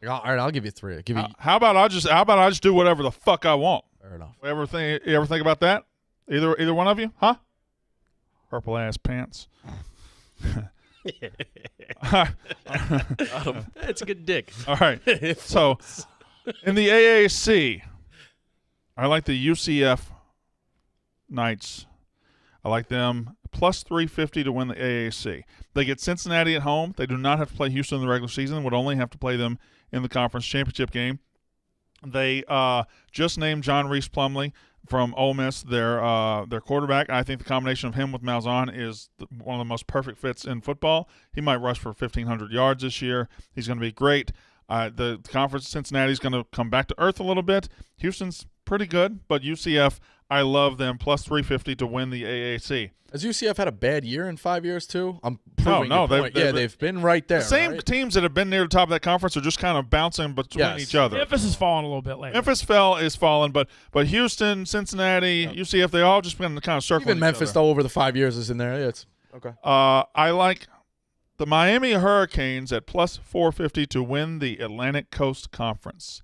all right, I'll give you 3. How about I just do whatever the fuck I want? Fair enough. You ever think about that? Either one of you, huh? Purple ass pants. That's a good dick. All right. So, in the AAC, I like the UCF Knights. I like them plus 350 to win the AAC. They get Cincinnati at home. They do not have to play Houston in the regular season. Would only have to play them in the conference championship game. They just named John Reese Plumlee from Ole Miss their quarterback. I think the combination of him with Malzahn is one of the most perfect fits in football. He might rush for 1,500 yards this year. He's going to be great. The conference, Cincinnati's going to come back to earth a little bit. Houston's pretty good, but UCF, I love them plus 350 to win the AAC. Has UCF had a bad year in 5 years too? I'm proving no, they've been right there. The same right? teams that have been near the top of that conference are just kind of bouncing between each other. Memphis is falling a little bit later. Memphis is falling, but Houston, Cincinnati, UCF, they all just been kind of circling. Even Memphis, though, over the 5 years is in there. Yeah, it's okay. I like the Miami Hurricanes at plus 450 to win the Atlantic Coast Conference.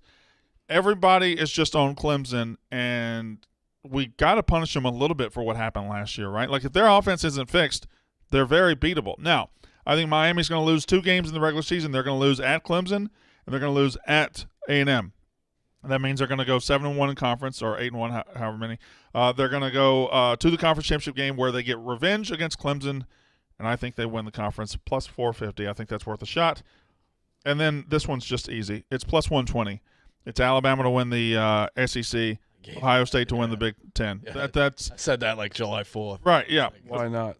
Everybody is just on Clemson, and we got to punish them a little bit for what happened last year, right? Like, if their offense isn't fixed, they're very beatable. Now, I think Miami's going to lose 2 games in the regular season. They're going to lose at Clemson, and they're going to lose at A&M. That means they're going to go 7-1 in conference, or 8-1, however many. They're going to go to the conference championship game where they get revenge against Clemson, and and I think they win the conference, plus 450. I think that's worth a shot. And then this one's just easy. It's plus 120. It's Alabama to win the SEC, Ohio State to win the Big Ten. Yeah, That's I said that like July 4th. right. Yeah, Why not?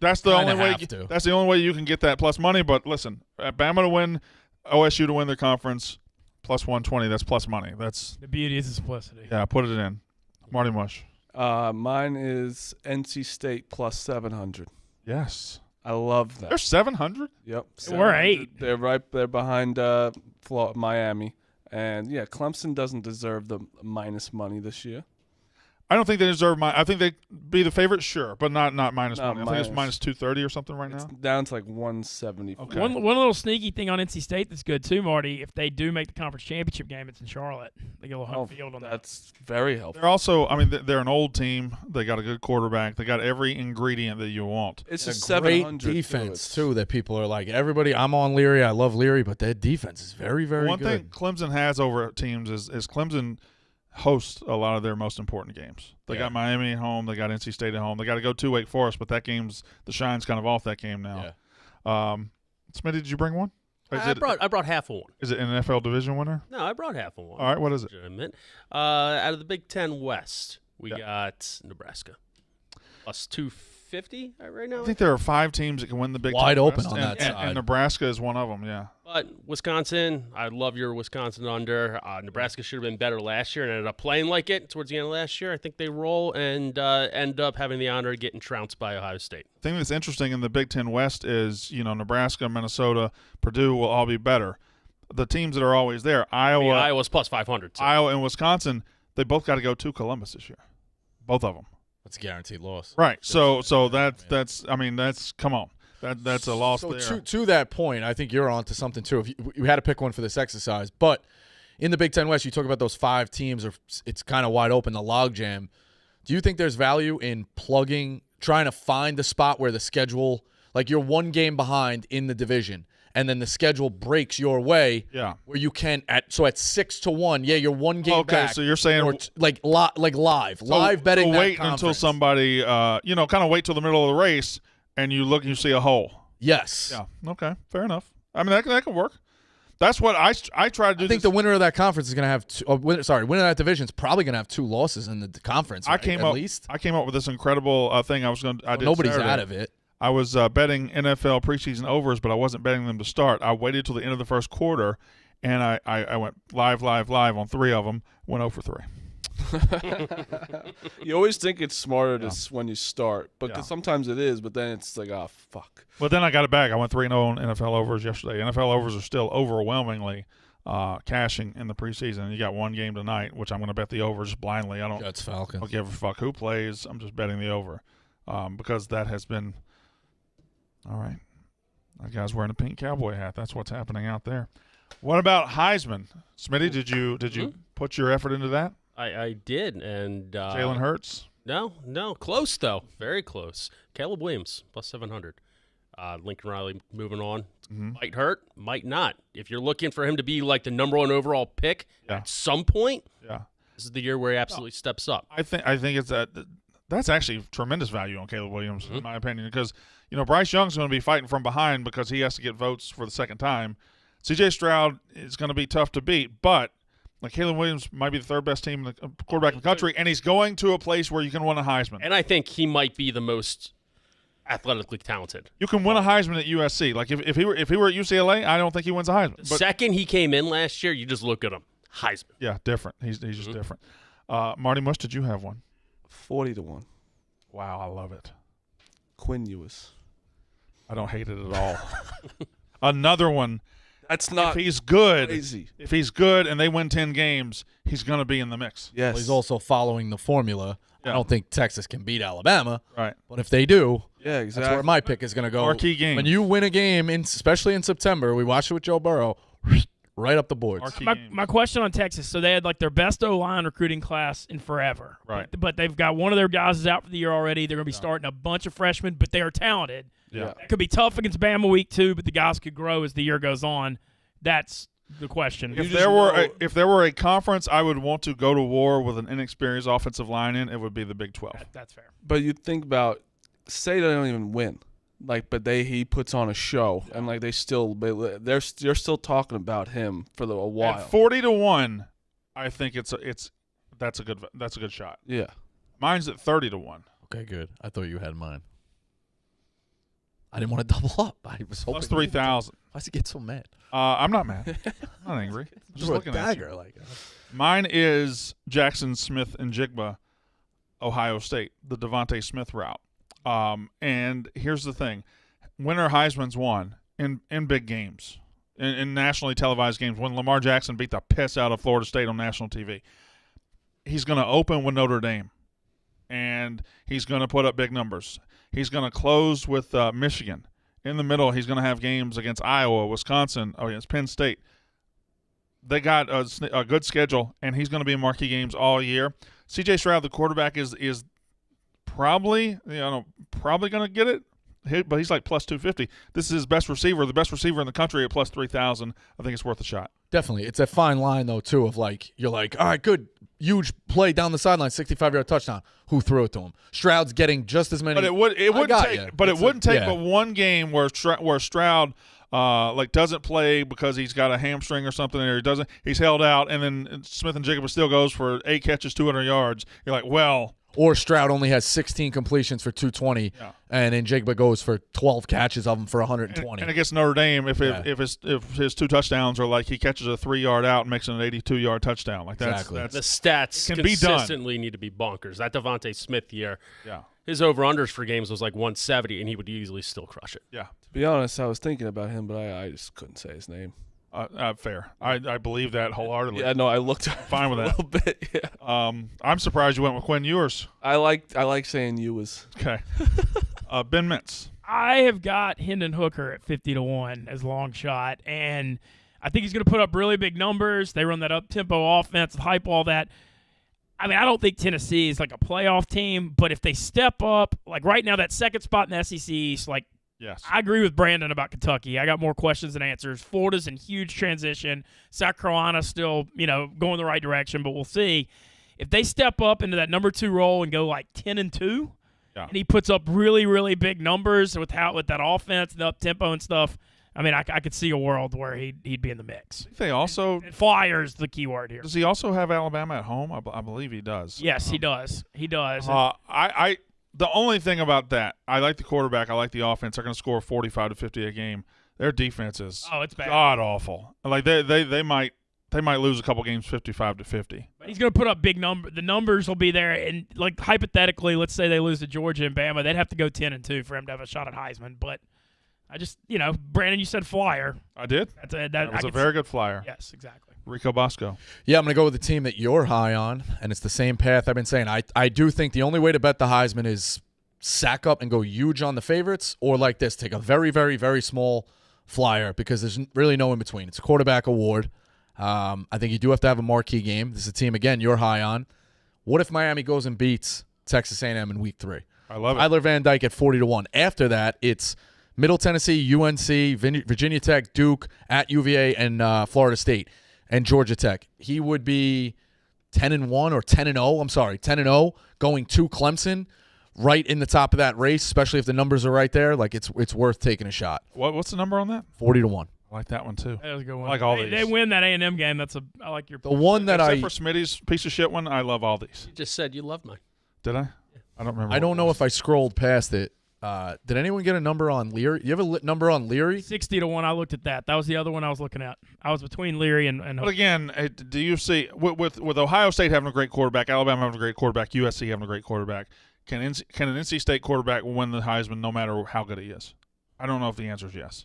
that's the only way. have to. That's the only way you can get that plus money. But listen, Alabama to win, OSU to win their conference, plus 120. That's plus money. That's The beauty is the simplicity. yeah. Put it in, Marty Mush. Mine is NC State plus 700. Yes, I love that. they're 700. Yep. We're 8. They're right there behind Miami. And, yeah, Clemson doesn't deserve the minus money this year. I don't think they deserve I think they'd be the favorite, sure, but not minus Not money. I think it's minus 230 or something right It's now. down to like 170. Okay. One little sneaky thing on NC State that's good too, Marty. If they do make the conference championship game, it's in Charlotte. They get a little home field on that. That's very helpful. They're also, I mean, they're an old team. They got a good quarterback. They got every ingredient that you want. It's A a 700 great defense, too, that people are like, everybody, I'm on Leary. I love Leary, but their defense is very, very One good. thing Clemson has over teams is Clemson hosts a lot of their most important games. They got Miami at home. They got NC State at home. They got to go to Wake Forest, but that game's the shine's kind of off that game now. Yeah. Smitty, did you bring one? I brought half of one. Is it an NFL division winner? No, I brought half of one. All right, what is it? Legitimate. Out of the Big Ten West, we got Nebraska. Plus 250 right now. I think there are 5 teams that can win the Big Wide Ten open West, on that and side. Nebraska is one of them, yeah. But Wisconsin, I love your Wisconsin under. Nebraska should have been better last year and ended up playing like it towards the end of last year. I think they roll and end up having the honor of getting trounced by Ohio State. The thing that's interesting in the Big Ten West is, Nebraska, Minnesota, Purdue will all be better. The teams that are always there, Iowa's plus 500. Too. Iowa and Wisconsin, they both got to go to Columbus this year. Both of them. That's a guaranteed loss. Right. So that's come on. That's a loss So there. to that point, I think you're on to something too. If you had to pick one for this exercise, but in the Big Ten West, you talk about those 5 teams, or it's kind of wide open, the logjam. Do you think there's value in trying to find the spot where the schedule, like you're 1 game behind in the division, and then the schedule breaks your way? Yeah. Where you can at 6-1, you're 1 game Okay, back. so you're saying or live betting. So wait that until conference. somebody, kind of wait till the middle of the race, and you look and you see a hole. Yes. Yeah. Okay. Fair enough. I mean, that can work. That's what I try to do. I think the winner of that conference is going to have winner of that division is probably going to have 2 losses in the conference. I right? came at up. least. I came up with this incredible thing. I did Nobody's Saturday. out of it. I was betting NFL preseason overs, but I wasn't betting them to start. I waited till the end of the first quarter, and I went live on 3 of them. Went 0 for 3. You always think it's smarter when you start, but 'cause sometimes it is, but then it's like, oh, fuck. But then I got it back. I went 3-0 on NFL overs yesterday. NFL overs are still overwhelmingly cashing in the preseason. You got 1 game tonight, which I'm going to bet the over just blindly. I don't give a fuck who plays. I'm just betting the over because that has been – all right. That guy's wearing a pink cowboy hat. That's what's happening out there. What about Heisman? Smitty, did you put your effort into that? I did, and Jalen Hurts? No, close though, very close. Caleb Williams plus 700. Lincoln Riley moving on. Might hurt, might not. If you're looking for him to be like the number 1 overall pick at some point, this is the year where he absolutely steps up. I think it's that's actually tremendous value on Caleb Williams in my opinion, because Bryce Young's going to be fighting from behind because he has to get votes for the second time. C.J. Stroud is going to be tough to beat, but Caleb Williams might be the 3rd best team in the quarterback in the country, and he's going to a place where you can win a Heisman. And I think he might be the most athletically talented. You can win a Heisman at USC. Like if he were at UCLA, I don't think he wins a Heisman. The second he came in last year, you just look at him, Heisman. Yeah, different. He's just different. Marty Mush, did you have one? 40-1. Wow, I love it. Quinn Ewers. I don't hate it at all. Another one. That's not if he's good. crazy. If he's good and they win 10 games, he's going to be in the mix. Yes. Well, he's also following the formula. Yeah. I don't think Texas can beat Alabama. Right. But if they do, Yeah, exactly. that's where my pick is going to go. Marquee game. When you win a game, especially in September, we watched it with Joe Burrow, right up the boards. Marquee game. My question on Texas, so they had their best O-line recruiting class in forever. Right. But they've got one of their guys is out for the year already. They're going to be starting a bunch of freshmen, but they are talented. Yeah. It could be tough against Bama week 2, but the guys could grow as the year goes on. That's the question. If there were a conference I would want to go to war with an inexperienced offensive line in, it would be the Big 12. That's fair. But you think about, say they don't even win. Like, but he puts on a show, and like they're still talking about him for a while. At 40-1, I think that's a good shot. Yeah, mine's at 30-1. Okay, good. I thought you had mine. I didn't want to double up. I was hoping. Plus 3,000. Why does he get so mad? I'm not mad. I'm not angry. I'm just looking at you. Mine is Jackson Smith and Jigba, Ohio State, the Devontae Smith route. And here's the thing. Winner Heisman's won in big games, in nationally televised games. When Lamar Jackson beat the piss out of Florida State on national TV, he's going to open with Notre Dame, and he's going to put up big numbers. He's going to close with Michigan. In the middle, he's going to have games against Iowa, Wisconsin, against Penn State. They got a good schedule, and he's going to be in marquee games all year. C.J. Stroud, the quarterback, is probably going to get it, but he's like plus 250. This is his best receiver, the best receiver in the country at plus 3,000. I think it's worth a shot. Definitely. It's a fine line, though, too, of like, you're like, all right, good, huge play down the sideline, 65-yard touchdown. Who threw it to him? Stroud's getting just as many. But it wouldn't take but one game where Stroud doesn't play because he's got a hamstring or something, or he's held out, and then Smith and Jigba still goes for 8 catches, 200 yards. You're like, well. Or Stroud only has 16 completions for 220, and then Jigba goes for 12 catches of them for 120. And against Notre Dame, if his 2 touchdowns are like he catches a 3-yard out and makes it an 82-yard touchdown, like that's the stats can consistently need to be bonkers. That Devontae Smith year, his over-unders for games was like 170, and he would easily still crush it. Yeah. To be honest, I was thinking about him, but I just couldn't say his name. Fair. I believe that wholeheartedly. Yeah, no, I looked fine with that. A little bit. Yeah. I'm surprised you went with Quinn Ewers. I like saying Ewers. Okay. Ben Mintz. I have got Hendon Hooker at 50-1 as long shot, and I think he's going to put up really big numbers. They run that up-tempo offense, hype, all that. I mean, I don't think Tennessee is like a playoff team, but if they step up, like right now, that second spot in the SEC East, like, yes. I agree with Brandon about Kentucky. I got more questions than answers. Florida's in huge transition. South Carolina's still, going the right direction, but we'll see. If they step up into that number 2 role and go like 10-2, and he puts up really, really big numbers with that offense, the up-tempo and stuff, I mean, I could see a world where he'd be in the mix. They also and Flyers the key word here. Does he also have Alabama at home? I believe he does. Yes, he does. He does. The only thing about that, I like the quarterback. I like the offense. They're going to score 45 to 50 a game. Their defense is it's bad. God awful. Like they might lose a couple games 55 to 50. But he's going to put up big number. The numbers will be there, and like hypothetically, let's say they lose to Georgia and Bama, they'd have to go 10-2 for him to have a shot at Heisman. But I just, Brandon, you said Flyer. I did. That was a very good Flyer. Yes, exactly. Rico Bosco. Yeah, I'm going to go with the team that you're high on, and it's the same path I've been saying. I do think the only way to bet the Heisman is sack up and go huge on the favorites, or like this, take a very, very, very small flyer, because there's really no in between. It's a quarterback award. I think you do have to have a marquee game. This is a team, again, you're high on. What if Miami goes and beats Texas A&M in week 3? I love it. Tyler Van Dyke at 40-1. After that, it's Middle Tennessee, UNC, Virginia Tech, Duke, at UVA, and Florida State, and Georgia Tech. He would be 10-1 or 10-0. I'm sorry, 10-0 going to Clemson, right in the top of that race, especially if the numbers are right there. Like it's worth taking a shot. What's the number on that? 40-1. I like that one too. That was a good one. I like all these. They win that A&M game. I like your. The one that Except for Smitty's piece of shit one, I love all these. You just said you loved mine. Did I? I don't remember. I don't know if I scrolled past it. Did anyone get a number on Leary? You have a number on Leary? 60-1. I looked at that. That was the other one I was looking at. I was between Leary and But again, do you see with Ohio State having a great quarterback, Alabama having a great quarterback, USC having a great quarterback, can an NC State quarterback win the Heisman no matter how good he is? I don't know if the answer is yes.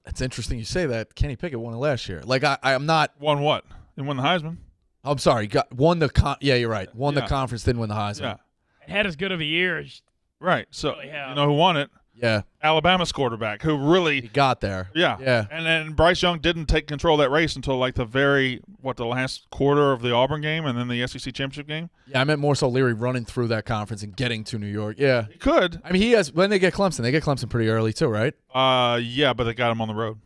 That's interesting you say that. Kenny Pickett won it last year. Like I'm not won what? He won the Heisman. I'm sorry. Won the yeah, you're right. Won the conference, didn't win the Heisman. Yeah. Had as good of a year as right. So really you know who won it? Yeah. Alabama's quarterback, who really he got there. Yeah. Yeah. And then Bryce Young didn't take control of that race until like the last quarter of the Auburn game and then the SEC championship game. Yeah, I meant more so Leary running through that conference and getting to New York. Yeah. He could. I mean, he has when they get Clemson. They get Clemson pretty early too, right? Yeah, but they got him on the road.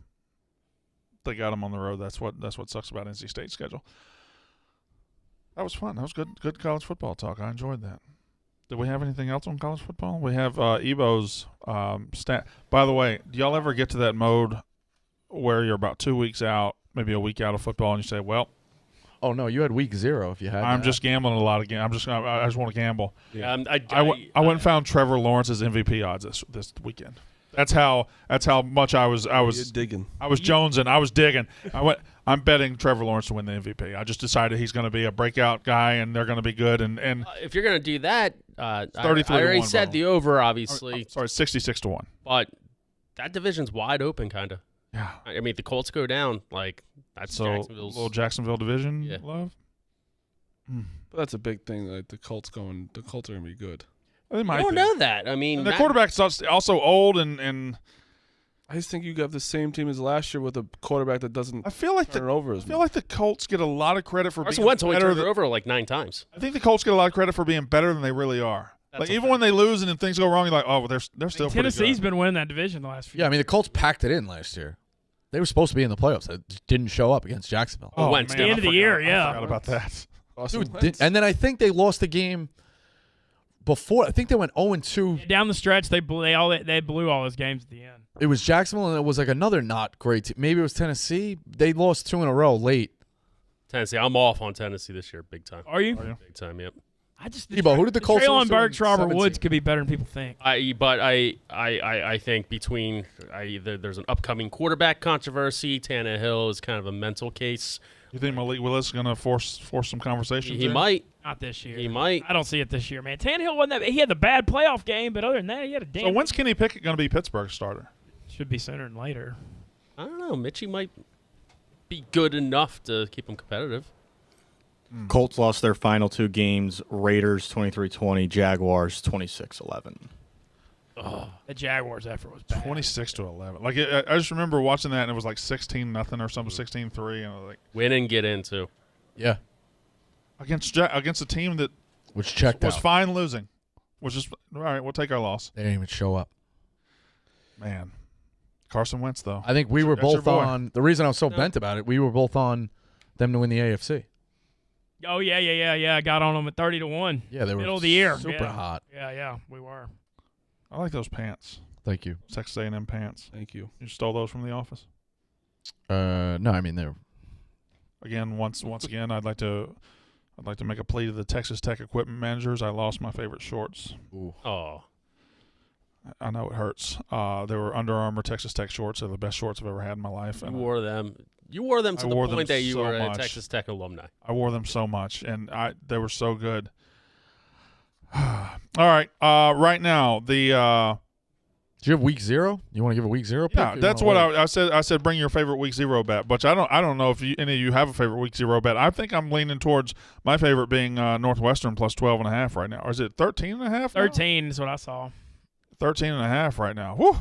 That's what sucks about NC State's schedule. That was fun. That was good college football talk. I enjoyed that. Do we have anything else on college football? We have Ebo's stat. By the way, do y'all ever get to that mode where you're about 2 weeks out, maybe a week out of football, and you say, well, Oh no, you had week 0 if you had. I'm that. just gambling a lot again. I just want to gamble. Yeah, I went and found Trevor Lawrence's MVP odds this weekend. That's how much I was You're digging. I was jonesing. I was digging. I'm betting Trevor Lawrence to win the MVP. I just decided he's going to be a breakout guy and they're going to be good. And if you're going to do that, 33 I already to 1, said bro. the over, obviously. Sorry, 66-1. But that division's wide open, kind of. Yeah. I mean, the Colts go down. Like, that's So Jacksonville's. little Jacksonville division Yeah. love. But that's a big thing. Like the Colts are going to be good. They I might don't be. know that. I mean, And the quarterback's also old and I just think you have the same team as last year with a quarterback that doesn't I feel like turn it over as I feel much. like the Colts get a lot of credit for Carson being Wentz only better turned it than, over like 9 times. I think the Colts get a lot of credit for being better than they really are. That's Like a even fact. when they lose and then things go wrong, you're like, oh, well, they're still pretty Tennessee's good. been winning that division the last few. Yeah, I mean the Colts packed it in last year. They were supposed to be in the playoffs. They just didn't show up against Jacksonville. Oh, Wentz man, did. I End of the forgot- year, I yeah. forgot about that. Carson Dude, Wentz. and then I think they lost the game before. I think they went 0-2. Down the stretch, they blew all those games at the end. It was Jacksonville, and it was like another not great team. Maybe it was Tennessee. They lost 2 in a row late. Tennessee. I'm off on Tennessee this year, big time. Are you? Big time, yep. I just Tebow, who did the Colts lose Traylon to Burks, in Robert 17? Woods could be better than people think. I think between there's an upcoming quarterback controversy. Tannehill is kind of a mental case. You think Malik Willis is going to force some conversations? He there? might. Not this year. He might. I don't see it this year, man. Tannehill wasn't that. He had the bad playoff game, but other than that, he had a damn. So when's Kenny Pickett going to be Pittsburgh's starter? Should be sooner than later. I don't know. Mitchie might be good enough to keep him competitive. Colts lost their final 2 games. Raiders 23-20, Jaguars 26-11. The Jaguars' effort was bad. 26-11. Like I just remember watching that and it was like 16-0 or something, 16-3, and I was like, Win and get into. Yeah, against a team that which checked was out. fine losing, which is all right. We'll take our loss, They didn't even show up. man. Carson Wentz though. I think we were That's your both boy. on. The reason I was so bent about it, we were both on them to win the AFC. Oh yeah. I got on them at 30-1. Yeah, they were Middle of the year. super Yeah. hot. Yeah, we were. I like those pants, Thank you. Texas A&M pants. Thank you. You stole those from the office. No, I mean they're Again, once again, I'd like to make a plea to the Texas Tech equipment managers. I lost my favorite shorts. Oh, I know it hurts. They were Under Armour Texas Tech shorts. They're the best shorts I've ever had in my life. you And wore them. You wore them to I the wore them point that you so were a much. Texas Tech alumni. I wore them so much, and they were so good. All right, right now the Do you have week 0? You want to give a week 0 pick? yeah, that's what I said. I said bring your favorite week 0 bet, but I don't know if any of you have a favorite week 0 bet. I think I'm leaning towards my favorite being Northwestern plus 12.5 right now. Or is it 13.5? 13 is what I saw. 13.5 right now. Whew.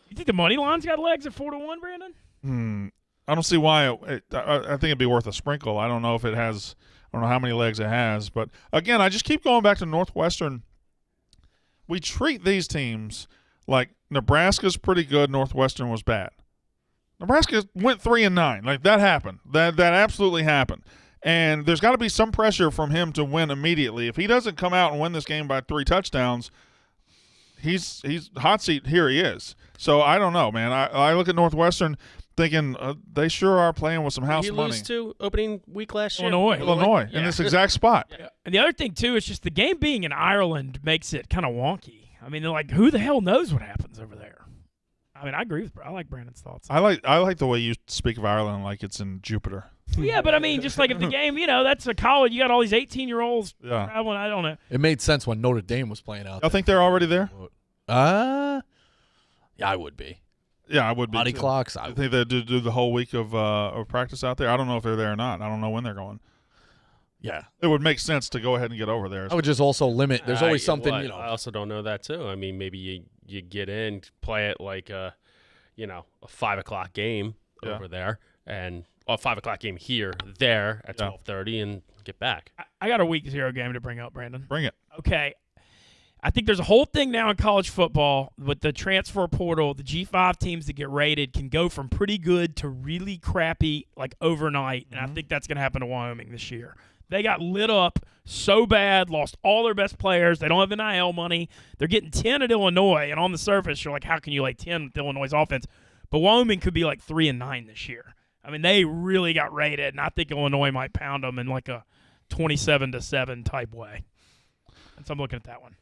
You think the money line's got legs at 4-1, Brandon? I don't see why. I think it'd be worth a sprinkle. I don't know if it has. I don't know how many legs it has, but again, I just keep going back to Northwestern. We treat these teams like Nebraska's pretty good. Northwestern was bad. Nebraska went 3-9. Like that happened. That absolutely happened. And there's got to be some pressure from him to win immediately. If he doesn't come out and win this game by 3 touchdowns, he's hot seat. Here he is. So I don't know, man. I look at Northwestern thinking they sure are playing with some house Did he money. lose to opening week last year? Illinois. In this exact spot. Yeah. And the other thing, too, is just the game being in Ireland makes it kind of wonky. I mean, they're like, who the hell knows what happens over there? I mean, I agree with I like Brandon's thoughts. I like the way you speak of Ireland like it's in Jupiter. Yeah, but I mean, just like if the game, that's a college. You got all these 18-year-olds Yeah. traveling. I don't know. It made sense when Notre Dame was playing out. Y'all think they're already there? Yeah, I would be. Yeah, I would be. Body too. clocks. I think they do the whole week of practice out there. I don't know if they're there or not. I don't know when they're going. Yeah. It would make sense to go ahead and get over there. I would just also limit. There's always something, I also don't know that too. I mean, maybe you get in, play it like a 5 o'clock game over there, and a 5 o'clock game there at 12:30, and get back. I got a week 0 game to bring up, Brandon. Bring it. Okay. I think there's a whole thing now in college football with the transfer portal. The G5 teams that get rated can go from pretty good to really crappy like overnight, and I think that's going to happen to Wyoming this year. They got lit up so bad, lost all their best players. They don't have NIL money. They're getting 10 at Illinois, and on the surface, you're like, how can you lay 10 with Illinois' offense? But Wyoming could be like 3-9 this year. I mean, they really got rated, and I think Illinois might pound them in like a 27-7 type way. And so I'm looking at that one.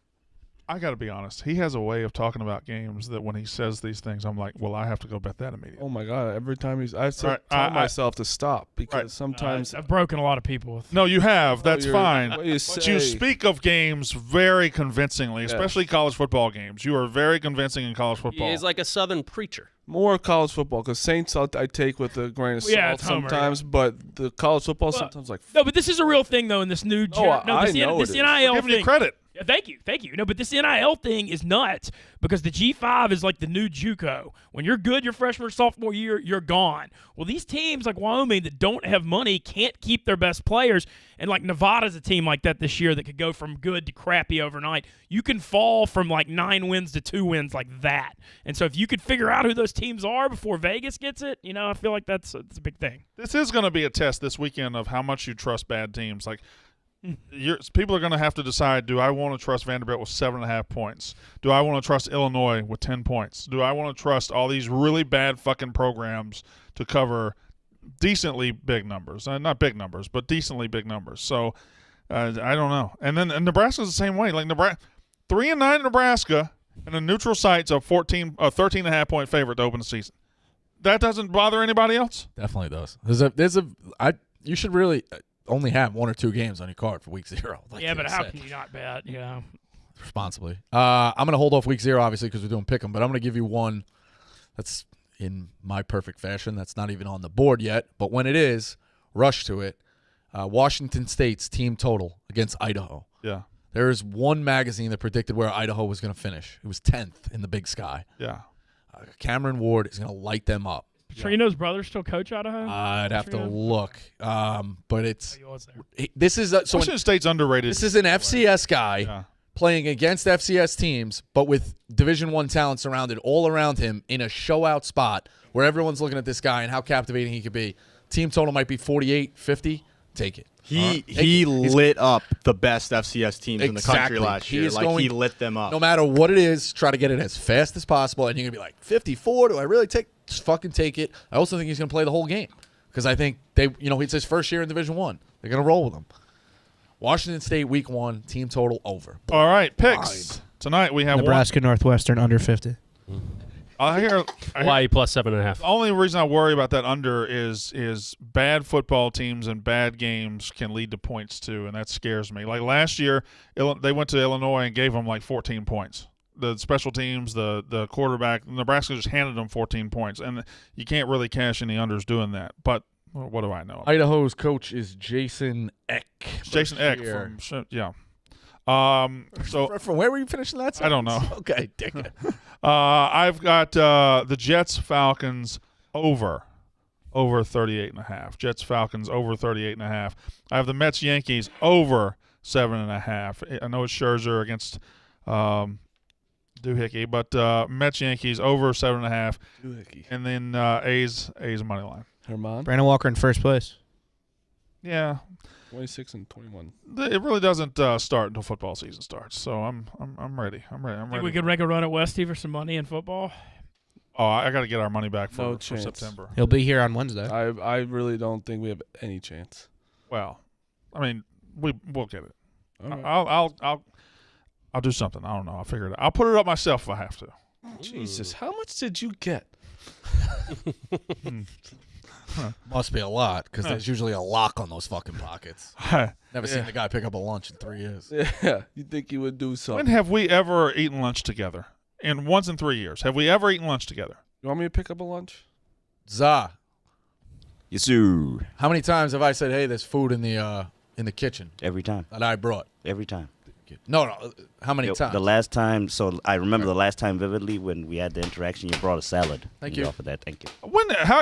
I got to be honest. He has a way of talking about games that when he says these things, I'm like, well, I have to go bet that immediately. Oh my God! Every time I tell myself to stop because sometimes I've broken a lot of people with. No, you have. That's fine. What you But you speak of games very convincingly, especially college football games. You are very convincing in college football. He is like a Southern preacher. More college football because Saints I take with a grain of salt sometimes, but the college football sometimes like. No, but this is a real thing though in this new. This NIL We're giving thing. you credit. Yeah, thank you. No, but this NIL thing is nuts because the G5 is like the new JUCO. When you're good your freshman or sophomore year, you're gone. Well, these teams like Wyoming that don't have money can't keep their best players, and like Nevada's a team like that this year that could go from good to crappy overnight. You can fall from like 9 wins to 2 wins like that. And so if you could figure out who those teams are before Vegas gets it, I feel like that's a big thing. This is going to be a test this weekend of how much you trust bad teams. Like, people are going to have to decide, do I want to trust Vanderbilt with 7.5 points? Do I want to trust Illinois with 10 points? Do I want to trust all these really bad fucking programs to cover decently big numbers? Not big numbers, but decently big numbers. So I don't know. And Nebraska's the same way. Like 3-9 Nebraska and a neutral site's a 13.5 point favorite to open the season. That doesn't bother anybody else? Definitely does. You should really only have 1 or 2 games on your card for week 0. Like yeah, but how can you not bet? Yeah. Responsibly. I'm going to hold off week 0, obviously, because we're doing pick 'em, but I'm going to give you one that's in my perfect fashion. That's not even on the board yet, but when it is, rush to it. Washington State's team total against Idaho. Yeah. There is one magazine that predicted where Idaho was going to finish. It was 10th in the Big Sky. Yeah. Cameron Ward is going to light them up. Petrino's brother still coach Idaho? I'd have to look, but it's there. This is Washington State's underrated. This is an FCS guy playing against FCS teams, but with Division I talent surrounded all around him in a show-out spot where everyone's looking at this guy and how captivating he could be. Team total might be 48, 50. Take it. He lit up the best FCS teams in the country last year. He lit them up. No matter what it is, try to get it as fast as possible, and you're going to be like, 54, do I really just fucking take it? I also think he's going to play the whole game because I think it's his first year in Division I. They're going to roll with him. Washington State week 1, team total over. All right, picks. Tonight we have Nebraska Northwestern under 50. I hear Hawaii plus 7.5. The only reason I worry about that under is bad football teams and bad games can lead to points too, and that scares me. Like last year, they went to Illinois and gave them like 14 points. The special teams, the quarterback, Nebraska just handed them 14 points, and you can't really cash any unders doing that. But what do I know? Idaho's coach is Jason Eck. Jason Eck So from where were you finishing that sentence? I don't know. Okay, dick it. I've got the Jets Falcons over 38.5. Jets Falcons over 38.5. I have the Mets Yankees over 7.5. I know it's Scherzer against Doohickey, but Mets Yankees over 7.5. Doohickey. And then A's money line. Herman. Brandon Walker in first place. Yeah. 26 and 21. It really doesn't start until football season starts, so I'm ready. I'm ready. Think we could make a run at Westy for some money in football? Oh, I got to get our money back for chance. September. He'll be here on Wednesday. I really don't think we have any chance. Well, I mean, we'll get it. Right. I'll do something. I don't know. I'll figure it out. I'll put it up myself if I have to. Jesus, how much did you get? Must be a lot because there's usually a lock on those fucking pockets. Never seen the guy pick up a lunch in 3 years. Yeah, you think he would do something. When have we ever eaten lunch together? Once in 3 years. Have we ever eaten lunch together? You want me to pick up a lunch? Za. Yes, sir. How many times have I said, "Hey, there's food in the kitchen"? Every time. That I brought. Every time. No. How many times? The last time, so I remember the last time vividly when we had the interaction. You brought a salad. Thank you. For that, thank you.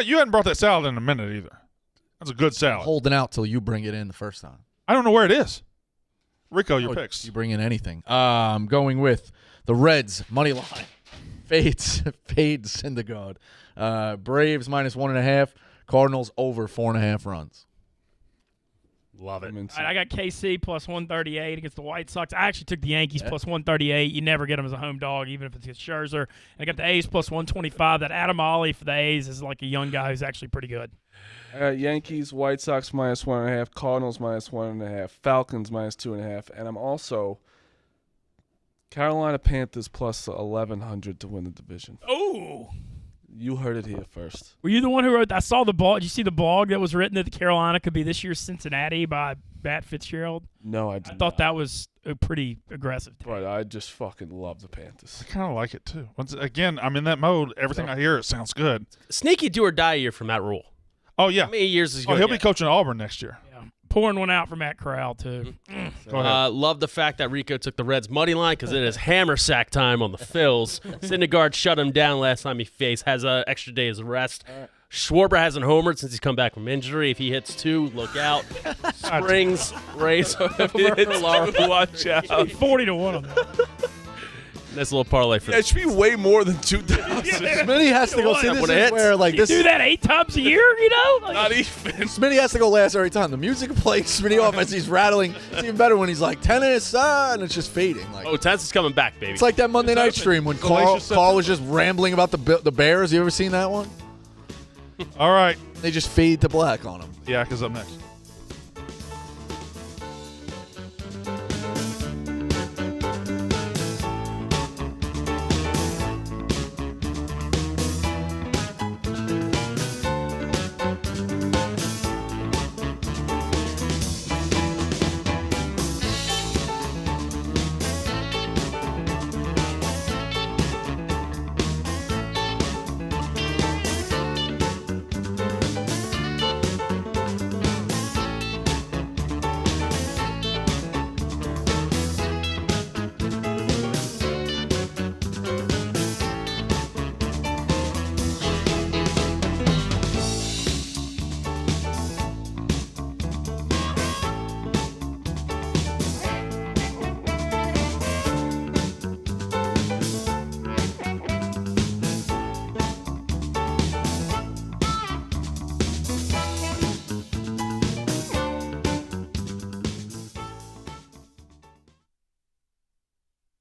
You hadn't brought that salad in a minute either. That's a good salad. Holding out till you bring it in the first time. I don't know where it is. Rico, your picks. You bring in anything. I'm going with the Reds money line. Fades Syndergaard. Braves minus 1.5. Cardinals over 4.5 runs. Love it. I got KC plus 138 against the White Sox. I actually took the Yankees plus 138. You never get them as a home dog, even if it's against Scherzer. And I got the A's plus 125. That Adam Ollie for the A's is like a young guy who's actually pretty good. I got Yankees, White Sox minus 1.5, Cardinals minus 1.5, Falcons minus 2.5, and I'm also Carolina Panthers plus 1,100 to win the division. Oh. You heard it here first. Were you the one who wrote that? I saw the blog. Did you see the blog that was written that Carolina could be this year's Cincinnati by Matt Fitzgerald? No, I did not. I thought that was a pretty aggressive take. But I just fucking love the Panthers. I kind of like it, too. Once again, I'm in that mode. Everything I hear, it sounds good. Sneaky do or die year for Matt Rule. Oh, yeah. How many years is he he'll be coaching Auburn next year. Yeah. Pouring one out for Matt Corral, too. Love the fact that Rico took the Reds' money line because it is hammer sack time on the Phils. Syndergaard shut him down last time he faced. Has an extra day's rest. Schwarber hasn't homered since he's come back from injury. If he hits 2, look out. Springs, Rays. If he hits 2, watch out. 40-1 on that. Nice little parlay for It should be way more than 2,000. Smitty has to go. See, this is where like You this. do that 8 times a year, you know? Like, Not even. Smitty has to go last every time. The music plays Smitty off as he's rattling. It's even better when he's like tennis, and it's just fading. Like, Oh, tennis is coming back, baby. it's like that Monday night stream when Carl Salacious was just rambling about the Bears. You ever seen that one? All right. They just fade to black on him. Yeah, because up next.